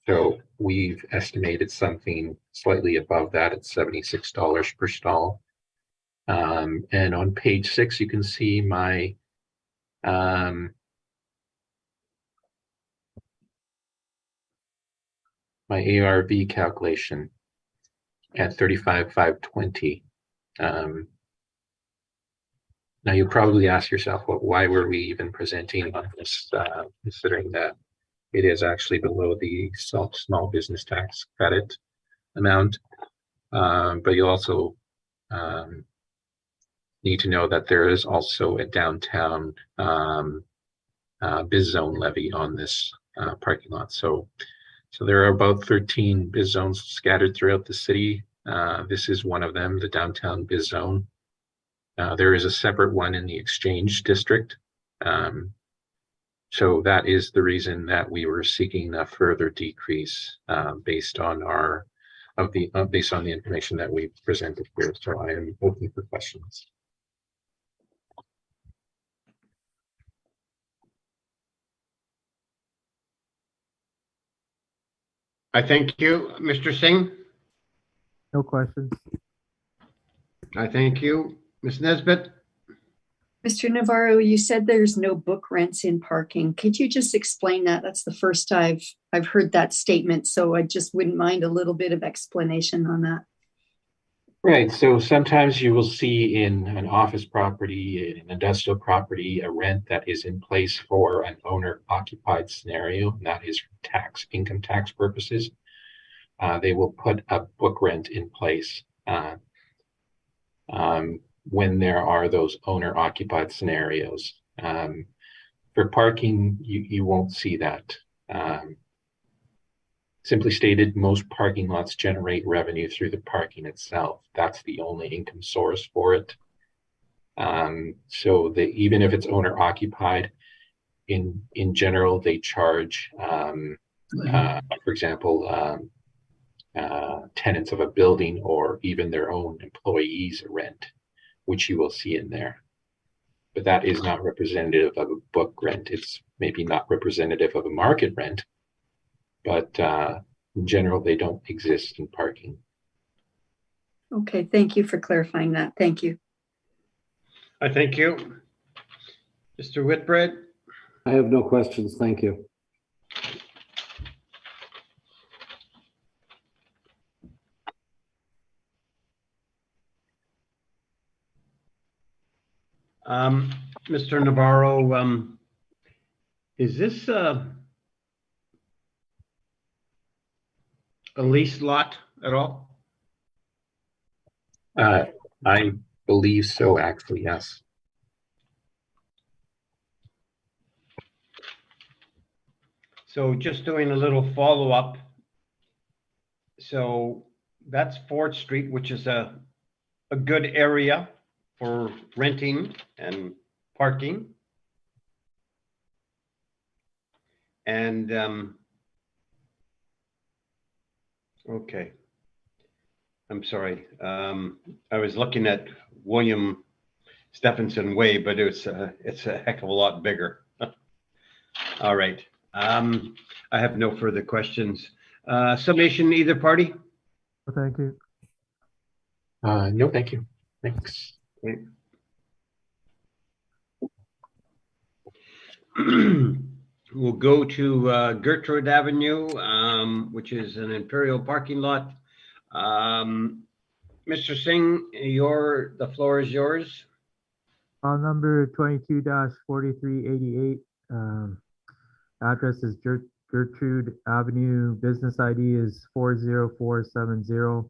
So we've estimated something slightly above that at $76 per stall. And on page 6, you can see my my ARV calculation at 35,520. Now you'll probably ask yourself, well, why were we even presenting on this, considering that it is actually below the small business tax credit amount. But you also need to know that there is also a downtown biz zone levy on this parking lot. So there are about 13 biz zones scattered throughout the city. This is one of them, the downtown biz zone. There is a separate one in the Exchange District. So that is the reason that we were seeking a further decrease based on the information that we presented here. So I am open for questions. I thank you. Mr. Singh? No questions. I thank you. Ms. Nesbitt? Mr. Navarro, you said there's no book rents in parking. Could you just explain that? That's the first I've heard that statement, so I just wouldn't mind a little bit of explanation on that. Right. So sometimes you will see in an office property, an industrial property, a rent that is in place for an owner-occupied scenario, and that is for income tax purposes. They will put a book rent in place when there are those owner-occupied scenarios. For parking, you won't see that. Simply stated, most parking lots generate revenue through the parking itself. That's the only income source for it. So even if it's owner occupied, in general, they charge, for example, tenants of a building or even their own employees a rent, which you will see in there. But that is not representative of a book rent. It's maybe not representative of a market rent, but in general, they don't exist in parking. Okay, thank you for clarifying that. Thank you. I thank you. Mr. Whitbread? I have no questions, thank you. Mr. Navarro, is this a leased lot at all? I believe so, actually, yes. So just doing a little follow-up. So that's 4th Street, which is a good area for renting and parking. And okay, I'm sorry. I was looking at William Stephenson Way, but it's a heck of a lot bigger. All right. I have no further questions. Summation, either party? Thank you. No, thank you. Thanks. Okay. We'll go to Gertrude Avenue, which is an Imperial parking lot. Mr. Singh, the floor is yours. On number 22-4388, address is Gertrude Avenue. Business ID is 40470.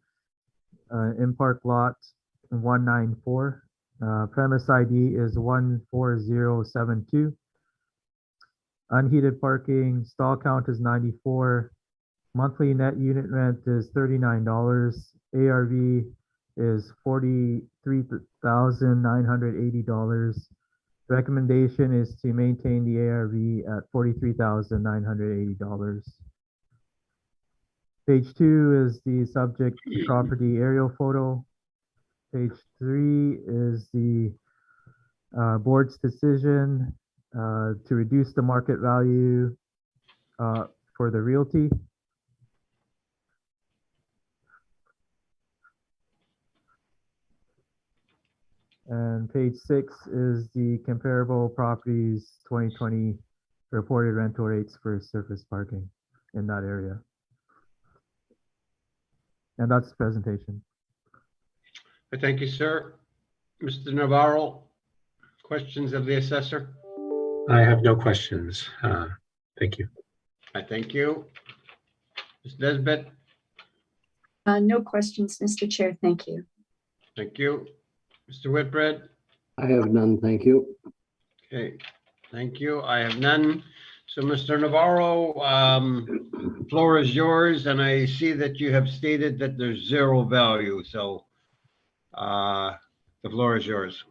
In-park lot 194. Premise ID is 14072. Unheated parking, stall count is 94. Monthly net unit rent is $39. ARV is $43,980. Recommendation is to maintain the ARV at $43,980. Page 2 is the subject property aerial photo. Page 3 is the board's decision to reduce the market value for the realty. And page 6 is the comparable properties 2020 reported rental rates for surface parking in that area. And that's the presentation. Thank you, sir. Mr. Navarro, questions of the assessor? I have no questions. Thank you. I thank you. Ms. Nesbit, No questions, Mr. Chair. Thank you. thank you. Mr. Whitbread? I have none, thank you. Okay, thank you. I have none. So, Mr. Navarro, the floor is yours, and I see that you have stated that there's zero value, so the floor is yours.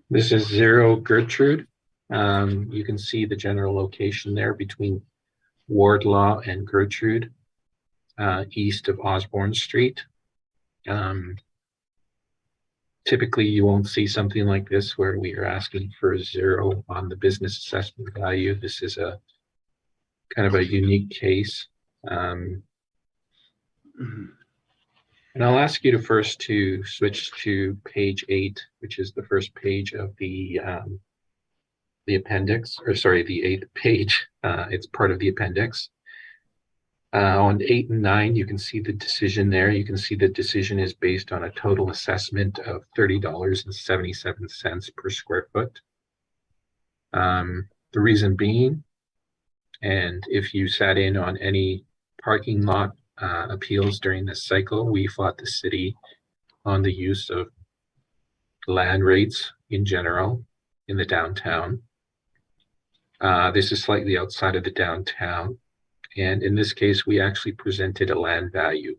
This is 0 Gertrude. You can see the general location there between Wardlaw and Gertrude, east of Osborne Street. Typically, you won't see something like this where we are asking for 0 on the business assessment value. This is a kind of a unique case. And I'll ask you to first to switch to page 8, which is the first page of the appendix, or sorry, the 8th page. It's part of the appendix. On 8 and 9, you can see the decision there. You can see the decision is based on a total assessment of $30.77 per square foot. The reason being, and if you sat in on any parking lot appeals during this cycle, we fought the city on the use of land rates in general in the downtown. This is slightly outside of the downtown. And in this case, we actually presented a land value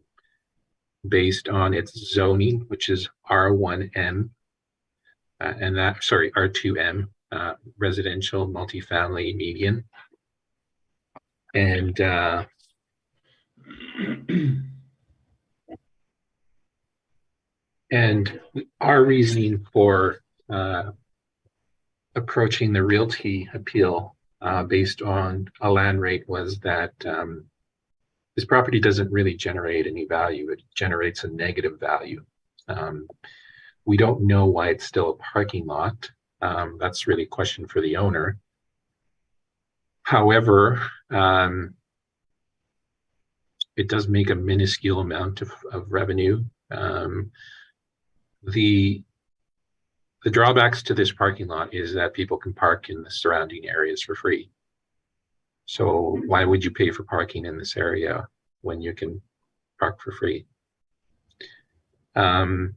based on its zoning, which is R1M, and that, sorry, R2M, residential multifamily median. And our reasoning for approaching the realty appeal based on a land rate was that this property doesn't really generate any value. It generates a negative value. We don't know why it's still a parking lot. That's really a question for the owner. However, it does make a minuscule amount of revenue. The drawbacks to this parking lot is that people can park in the surrounding areas for free. So why would you pay for parking in this area when you can park for free? So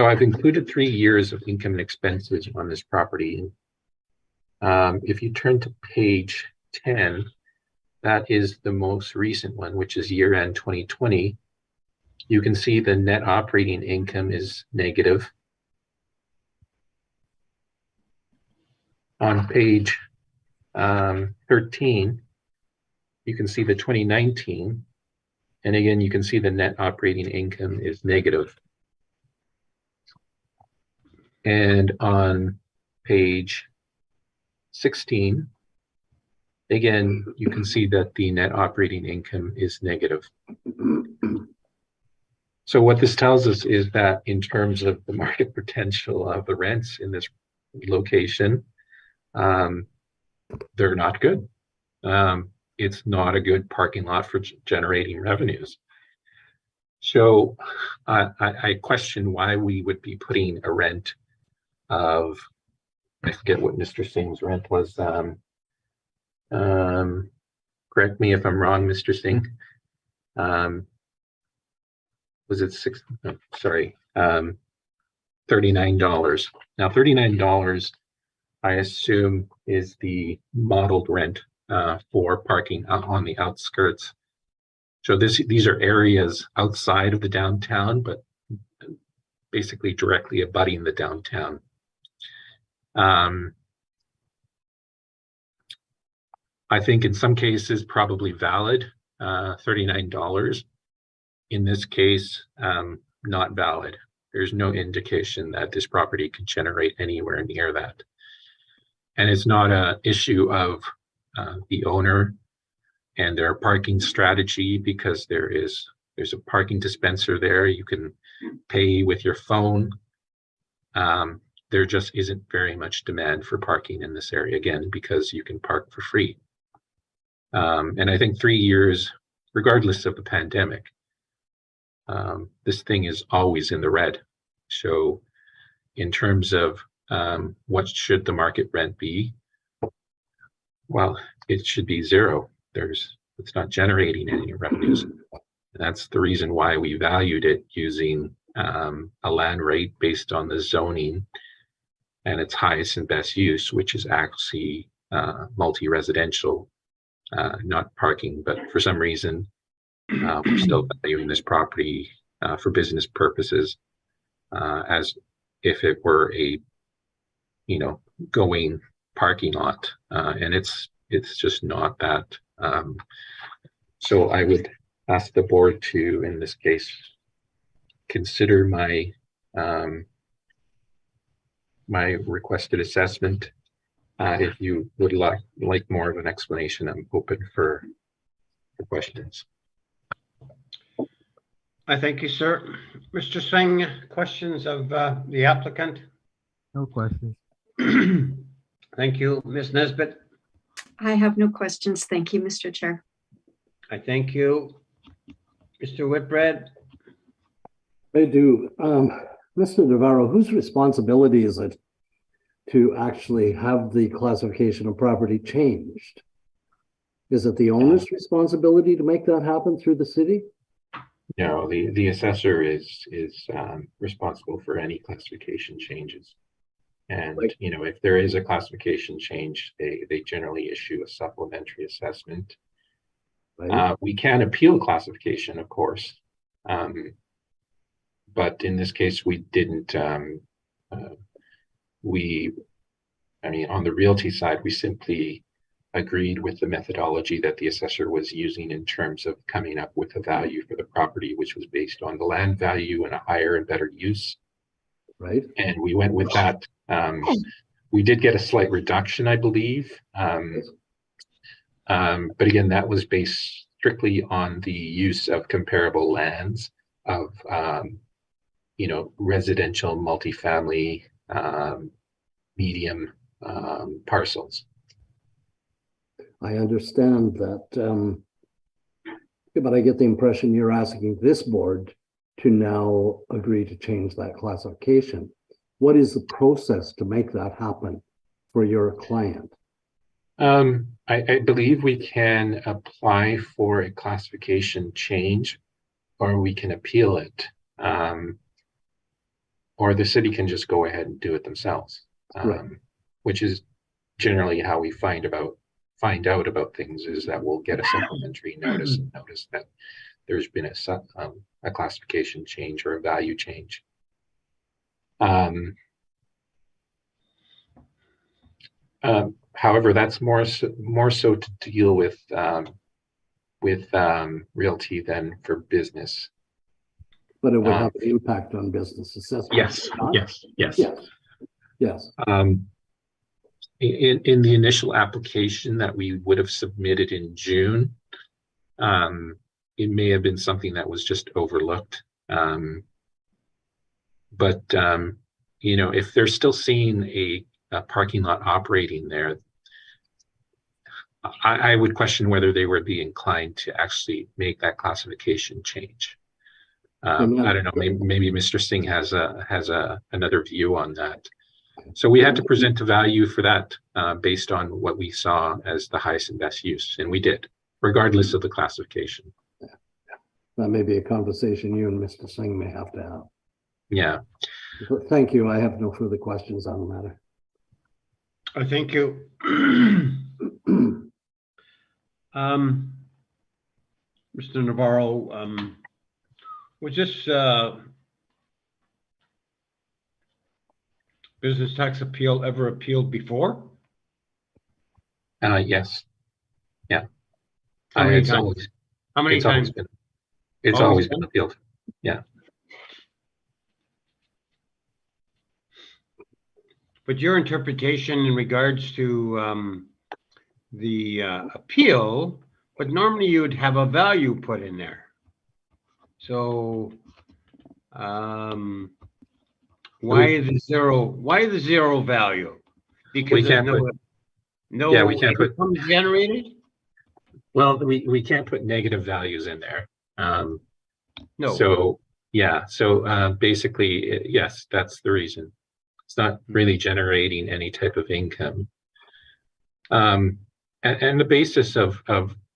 I've included 3 years of income and expenses on this property. If you turn to page 10, that is the most recent one, which is year-end 2020. You can see the net operating income is negative. On page 13, you can see the 2019. And again, you can see the net operating income is negative. And on page 16, again, you can see that the net operating income is negative. So what this tells us is that in terms of the market potential of the rents in this location, they're not good. It's not a good parking lot for generating revenues. So I question why we would be putting a rent of, I forget what Mr. Singh's rent was. Correct me if I'm wrong, Mr. Singh. Was it $39. Now $39, I assume, is the modeled rent for parking out on the outskirts. So these are areas outside of the downtown, but basically directly abutting the downtown. I think in some cases probably valid, $39. In this case, not valid. There's no indication that this property could generate anywhere near that. And it's not an issue of the owner and their parking strategy, because there's a parking dispenser there. You can pay with your phone. There just isn't very much demand for parking in this area, again, because you can park for free. And I think 3 years, regardless of the pandemic, this thing is always in the red. So in terms of what should the market rent be? Well, it should be zero. It's not generating any revenues. And that's the reason why we valued it using a land rate based on the zoning and its highest and best use, which is actually multi-residential, not parking. But for some reason, we're still valuing this property for business purposes as if it were a, going parking lot, and it's just not that. So I would ask the board to, in this case, consider my my requested assessment. If you would like more of an explanation, I'm open for questions. I thank you, sir. Mr. Singh, questions of the applicant? No questions. Thank you. Ms. Nesbitt? I have no questions. Thank you, Mr. Chair. I thank you. Mr. Whitbread? I do. Mr. Navarro, whose responsibility is it to actually have the classification of property changed? Is it the owner's responsibility to make that happen through the city? No, the assessor is responsible for any classification changes. And, if there is a classification change, they generally issue a supplementary assessment. Right. We can appeal classification, of course. But in this case, we didn't. On the realty side, we simply agreed with the methodology that the assessor was using in terms of coming up with a value for the property, which was based on the land value and a higher and better use. Right. And we went with that. We did get a slight reduction, I believe. But again, that was based strictly on the use of comparable lands of, residential, multifamily, medium parcels. I understand that, but I get the impression you're asking this board to now agree to change that classification. What is the process to make that happen for your client? I believe we can apply for a classification change, or we can appeal it, or the city can just go ahead and do it themselves, Right. Which is generally how we find out about things, is that we'll get a supplementary notice that there's been a classification change or a value change. However, that's more so to deal with realty than for business. But it would have an impact on business assessment. Yes. in the initial application that we would have submitted in June, it may have been something that was just overlooked. But you know, if they're still seeing a parking lot operating there, I would question whether they would be inclined to actually make that classification change. I don't know. Maybe Mr. Singh has another view on that. So we had to present a value for that based on what we saw as the highest and best use, and we did, regardless of the classification. That may be a conversation you and Mr. Singh may have to have. Yeah. Thank you. I have no further questions on the matter. Thank you. Mr. Navarro, was this business tax appeal ever appealed before? Yes. Yeah. How many It's times? always, How many it's always times? been, it's Always always been? been appealed. Yeah. But your interpretation in regards to the appeal, but normally you would have a value put in there. So why the zero value? Because We there's can't put, no yeah, we can't put, income generated? well, we can't put negative values in there. No. So, yeah, so basically, yes, that's the reason. It's not really generating any type of income. And the basis of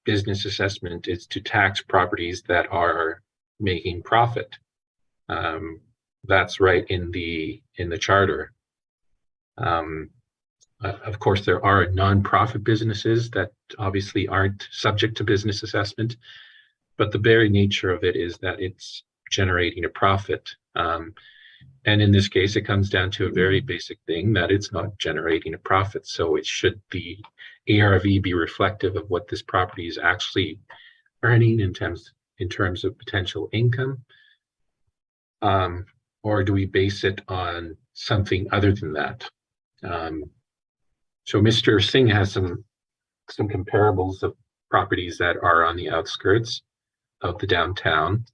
business assessment is to tax properties that are making profit. That's right in the charter. Of course, there are nonprofit businesses that obviously aren't subject to business assessment, but the very nature of it is that it's generating a profit. And in this case, it comes down to a very basic thing, that it's not generating a profit. So it should the ARV be reflective of what this property is actually earning in terms of potential income? Or do we base it on something other than that? So Mr. Singh has some comparables of properties that are on the outskirts of the downtown.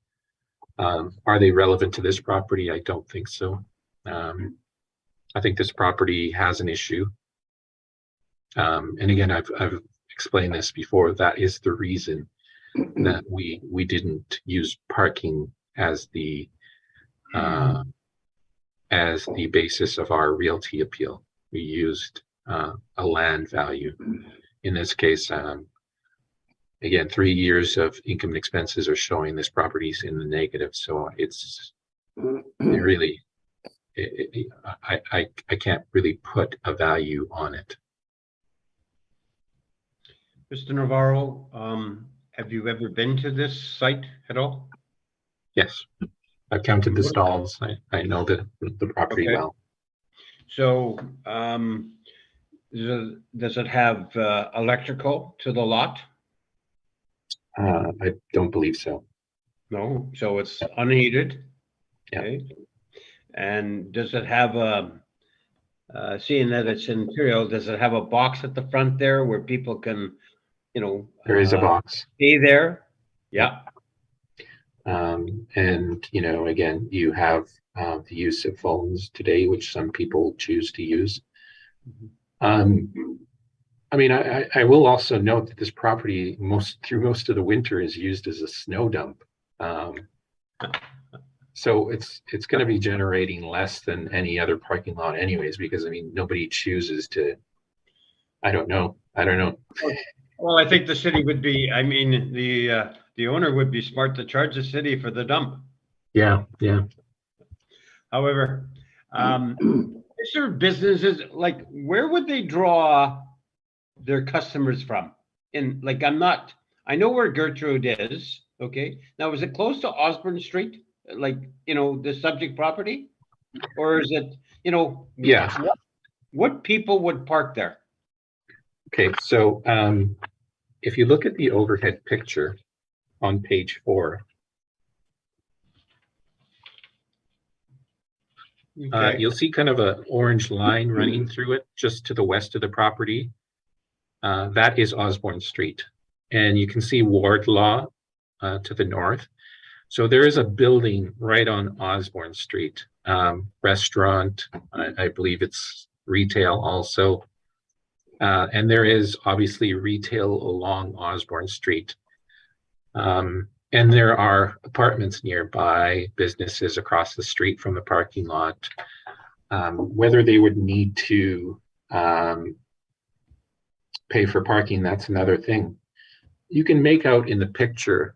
Are they relevant to this property? I don't think so. I think this property has an issue. And again, I've explained this before. That is the reason that we didn't use parking as the basis of our realty appeal. We used a land value. In this case, again, 3 years of income and expenses are showing this property's in the negative. So it's really, I can't really put a value on it. Mr. Navarro, have you ever been to this site at all? Yes, I've counted the stalls. I know the property Okay. well. So does it have electrical to the lot? I don't believe so. No, so it's unheated. Yeah. Okay. And does it have seeing that it's interior, does it have a box at the front there where people can, There is a box. stay there? Yeah. And, again, you have the use of phones today, which some people choose to use. I mean, I will also note that this property through most of the winter is used as a snow dump. So it's going to be generating less than any other parking lot anyways, because I mean, nobody chooses to, I don't know. Well, I think the city would be, I mean, the owner would be smart to charge the city for the dump. Yeah. However, is there businesses, like, where would they draw their customers from? I know where Gertrude is, okay? Now, is it close to Osborne Street? Like, the subject property? Or is it, Yeah. what people would park there? Okay, so if you look at the overhead picture on page 4, Okay. You'll see kind of an orange line running through it just to the west of the property. That is Osborne Street. And you can see Wardlaw to the north. So there is a building right on Osborne Street, restaurant, I believe it's retail also. And there is obviously retail along Osborne Street. And there are apartments nearby, businesses across the street from the parking lot. Whether they would need to pay for parking, that's another thing. You can make out in the picture,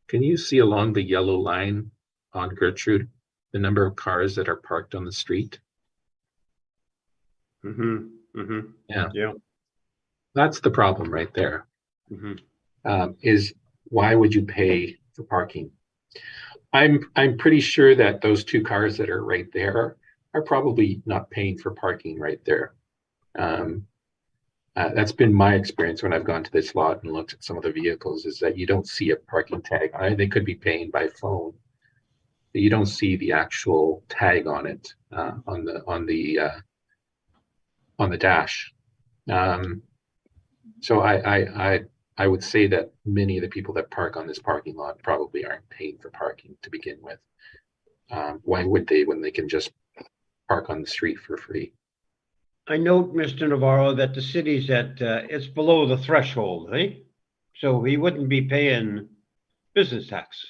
can you see along the yellow line on Gertrude, the number of cars that are parked on the street? Yeah. That's the problem right there. Is why would you pay for parking? I'm pretty sure that those two cars that are right there are probably not paying for parking right there. That's been my experience when I've gone to this lot and looked at some of the vehicles, is that you don't see a parking tag. They could be paying by phone, but you don't see the actual tag on it on the dash. So I would say that many of the people that park on this parking lot probably aren't paying for parking to begin with. Why would they when they can just park on the street for free? I note, Mr. Navarro, that the city's at, it's below the threshold, eh? So he wouldn't be paying business tax.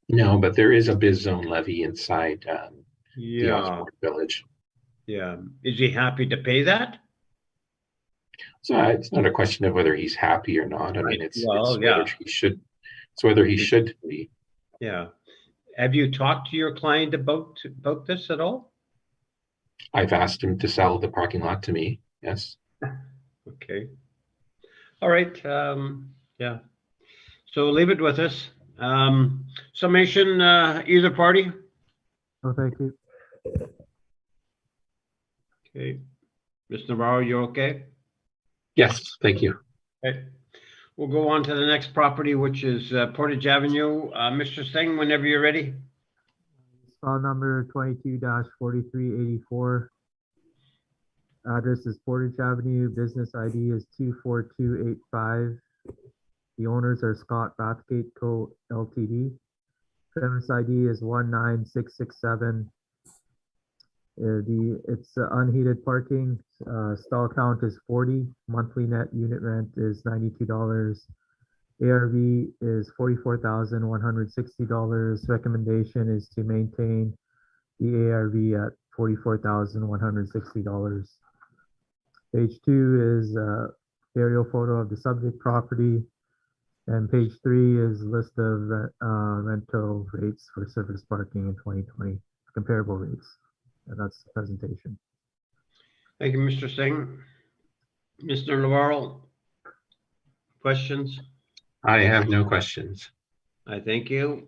No, but there is a biz zone levy inside the Yeah, Osborne Village. yeah. Is he happy to pay that? So it's not a question of whether he's happy or not. I mean, it's Well, whether yeah. he should. It's whether he should be. Yeah. Have you talked to your client about this at all? I've asked him to sell the parking lot to me. Yes. Okay. All right. Yeah. So leave it with us. Summation, either party? Oh, thank you. Okay. Mr. Navarro, you okay? Yes. Thank you. Okay. We'll go on to the next property, which is Portage Avenue. Mr. Singh, whenever you're ready. File number 22-4384. Address is Portage Avenue. Business ID is 24285. The owners are Scott Bathgate Co. Ltd. Premise ID is 19667. It's unheated parking. Stall count is 40. Monthly net unit rent is $92. ARV is $44,160. Recommendation is to maintain the ARV at $44,160. Page 2 is aerial photo of the subject property. And page 3 is list of rental rates for surface parking in 2020, comparable rates. And that's the presentation. Thank you, Mr. Singh. Mr. Navarro, questions? I have no questions. I thank you.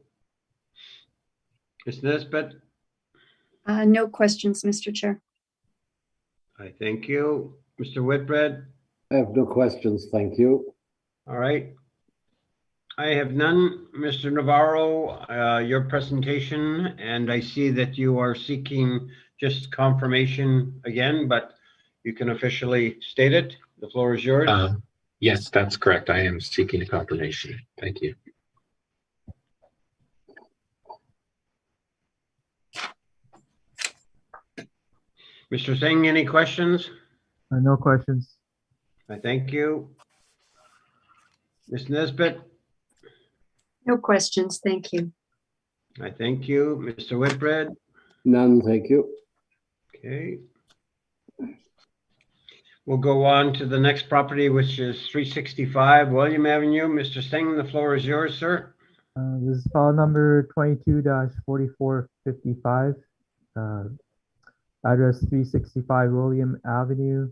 Ms. Nesbitt, No questions, Mr. Chair. I thank you. Mr. Whitbread, I have no questions, thank you. all right. I have none. Mr. Navarro, your presentation, and I see that you are seeking just confirmation again, but you can officially state it. The floor is yours. Yes, that's correct. I am seeking a confirmation. Thank you. Mr. Singh, any questions? No questions. I thank you. Ms. Nesbitt, No questions, thank you. I thank you. Mr. Whitbread, None, thank you. okay. We'll go on to the next property, which is 365 William Avenue. Mr. Singh, the floor is yours, sir. This is file number 22-4455. Address 365 William Avenue.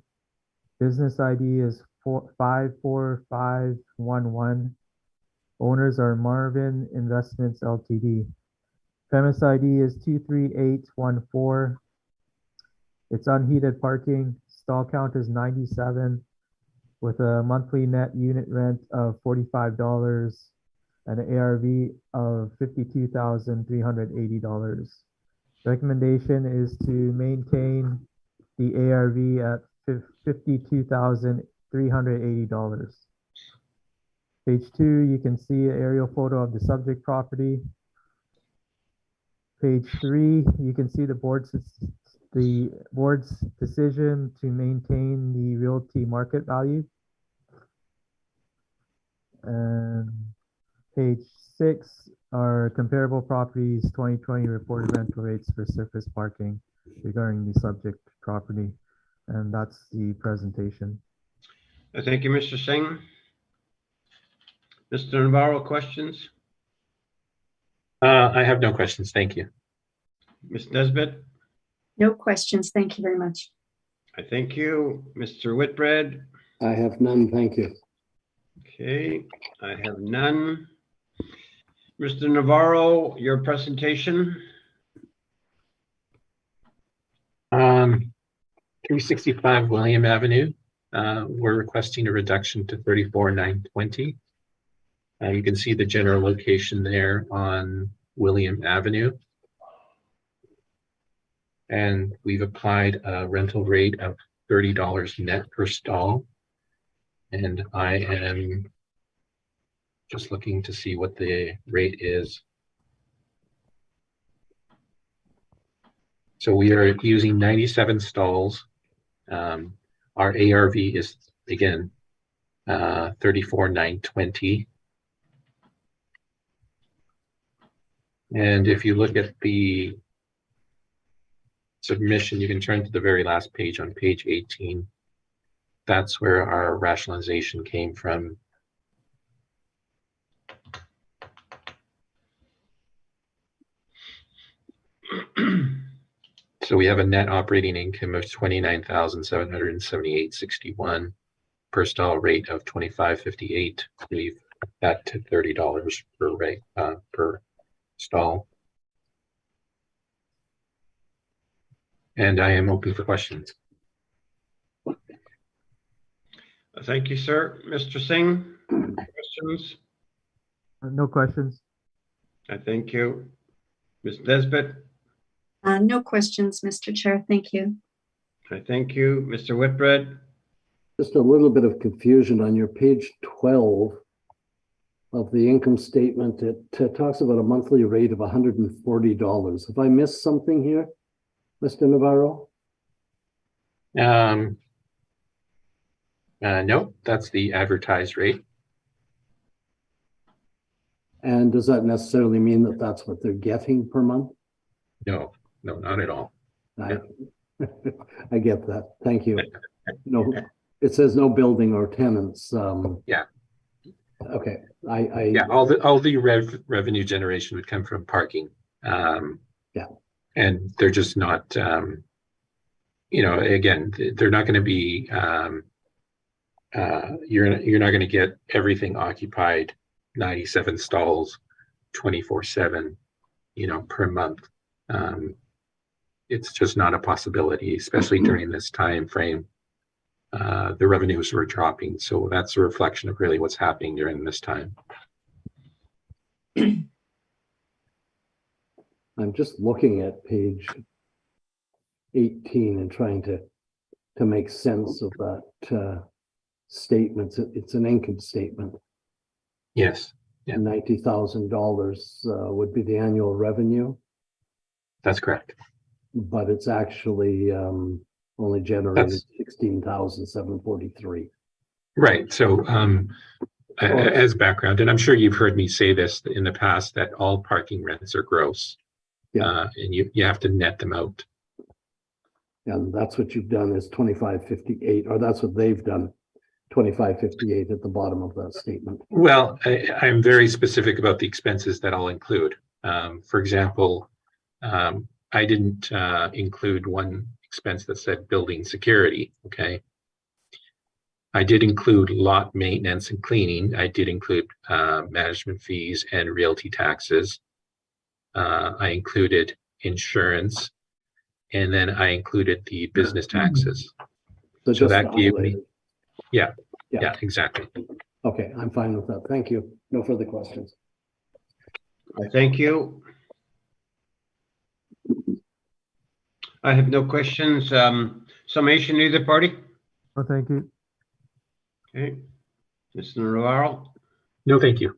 Business ID is 54511. Owners are Marvin Investments Ltd. Premise ID is 23814. It's unheated parking. Stall count is 97 with a monthly net unit rent of $45 and an ARV of $52,380. Recommendation is to maintain the ARV at $52,380. Page 2, you can see an aerial photo of the subject property. Page 3, you can see the board's decision to maintain the realty market value. And page 6 are comparable properties 2020 reported rental rates for surface parking regarding the subject property. And that's the presentation. Thank you, Mr. Singh. Mr. Navarro, questions? I have no questions. Thank you. Ms. Nesbitt? No questions. Thank you very much. I thank you. Mr. Whitbread? I have none, thank you. Okay, I have none. Mr. Navarro, your presentation? 365 William Avenue. We're requesting a reduction to 34,920. You can see the general location there on William Avenue. And we've applied a rental rate of $30 net per stall. And I am just looking to see what the rate is. So we are using 97 stalls. Our ARV is, again, 34,920. And if you look at the submission, you can turn to the very last page on page 18. That's where our rationalization came from. So we have a net operating income of $29,778.61 per stall, rate of $25.58. We've that to $30 per rate per stall. And I am open for questions. Thank you, sir. Mr. Singh, questions? No questions. I thank you. Ms. Nesbitt? No questions, Mr. Chair. Thank you. I thank you. Mr. Whitbread? Just a little bit of confusion on your page 12 of the income statement. It talks about a monthly rate of $140. Have I missed something here, Mr. Navarro? No, that's the advertised rate. And does that necessarily mean that that's what they're getting per month? No, not at all. I get that. Thank you. No, it says no building or tenants. Yeah. Okay. Yeah, all the revenue generation would come from parking. Yeah. And they're just not, again, they're not going to be, you're not going to get everything occupied, 97 stalls, 24/7, per month. It's just not a possibility, especially during this time frame. The revenues were dropping, so that's a reflection of really what's happening during this time. I'm just looking at page 18 and trying to make sense of that statement. It's an income statement. Yes. Yeah. $90,000 would be the annual revenue. That's correct. But it's actually only generated 16,743. Right. So as background, and I'm sure you've heard me say this in the past, that all parking rents are gross. Yeah. And you have to net them out. And that's what you've done is 2558, or that's what they've done, 2558 at the bottom of that statement. Well, I'm very specific about the expenses that I'll include. For example, I didn't include one expense that said building security, okay? I did include lot maintenance and cleaning. I did include management fees and realty taxes. I included insurance, and then I included the business taxes. So that gave me, yeah, exactly. Okay, I'm fine with that. Thank you. No further questions. I thank you. I have no questions. Summation, either party? Well, thank you. Okay. Mr. Navarro? No, thank you.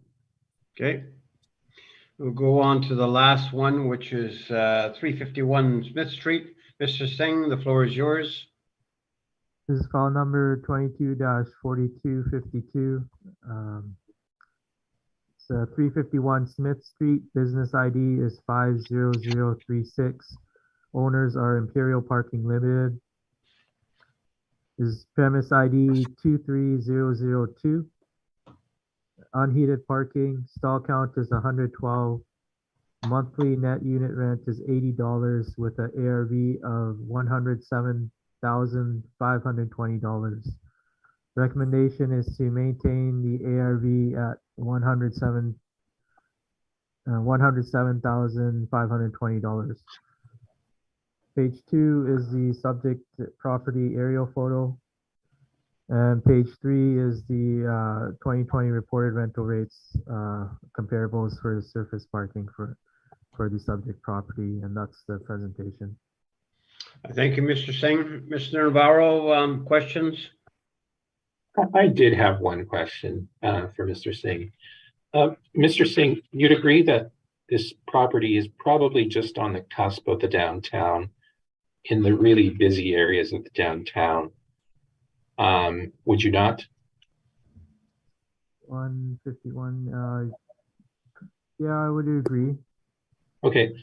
Okay. We'll go on to the last one, which is 351 Smith Street. Mr. Singh, the floor is yours. This is file number 22-4252. It's 351 Smith Street. Business ID is 50036. Owners are Imperial Parking Limited. This is premise ID 23002. Unheated parking. Stall count is 112. Monthly net unit rent is $80 with an ARV of $107,520. Recommendation is to maintain the ARV at $107,520. Page 2 is the subject property aerial photo. And page 3 is the 2020 reported rental rates comparables for surface parking for the subject property, and that's the presentation. Thank you, Mr. Singh. Mr. Navarro, questions? I did have one question for Mr. Singh. Mr. Singh, you'd agree that this property is probably just on the cusp of the downtown, in the really busy areas of the downtown. Would you not? 151, yeah, I would agree. Okay,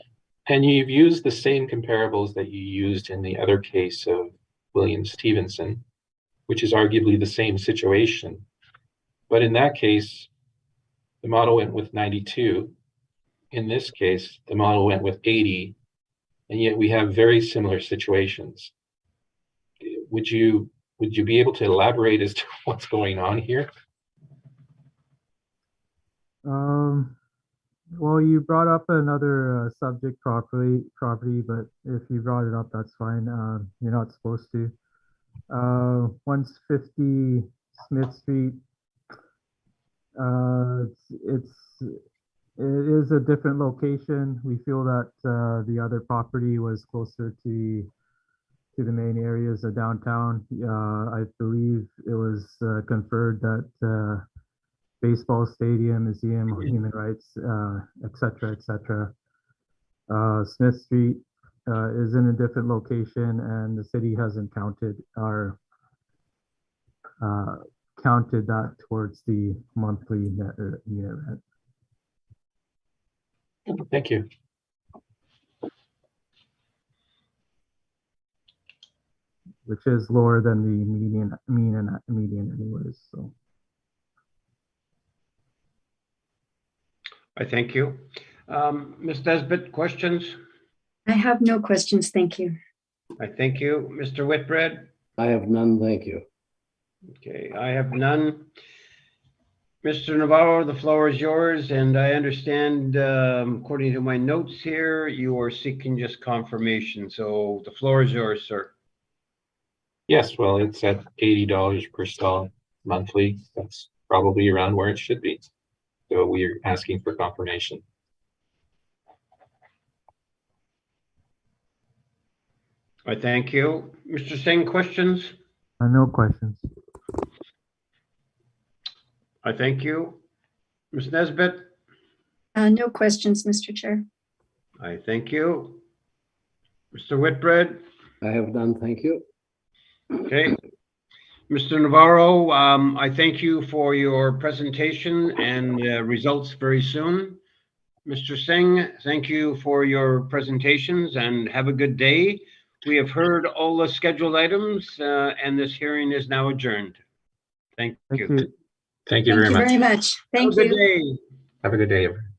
and you've used the same comparables that you used in the other case of William Stevenson, which is arguably the same situation. But in that case, the model went with 92. In this case, the model went with 80, and yet we have very similar situations. Would you be able to elaborate as to what's going on here? Well, you brought up another subject property, but if you brought it up, that's fine. You're not supposed to. 150 Smith Street. It is a different location. We feel that the other property was closer to the main areas of downtown. I believe it was conferred that baseball stadium, museum, human rights, etc., etc. Smith Street is in a different location, and the city hasn't counted that towards the monthly net unit rent. Thank you. Which is lower than the median anyways. So I thank you. Ms. Nesbitt, questions? I have no questions, thank you. I thank you. Mr. Whitbread? I have none, thank you. Okay, I have none. Mr. Navarro, the floor is yours, and I understand, according to my notes here, you are seeking just confirmation, so the floor is yours, sir. Yes, well, it's at $80 per stall monthly. That's probably around where it should be. So we're asking for confirmation. I thank you. Mr. Singh, questions? no questions. I thank you. Ms. Nesbitt? No questions, Mr. Chair. I thank you. Mr. Whitbread? I have none, thank you. Okay. Mr. Navarro, I thank you for your presentation and results very soon. Mr. Singh, thank you for your presentations and have a good day. We have heard all the scheduled items and this hearing is now adjourned. Thank you. Thank you very much. Thank you very much. Thank Have a good you. day. Have a good day, everyone.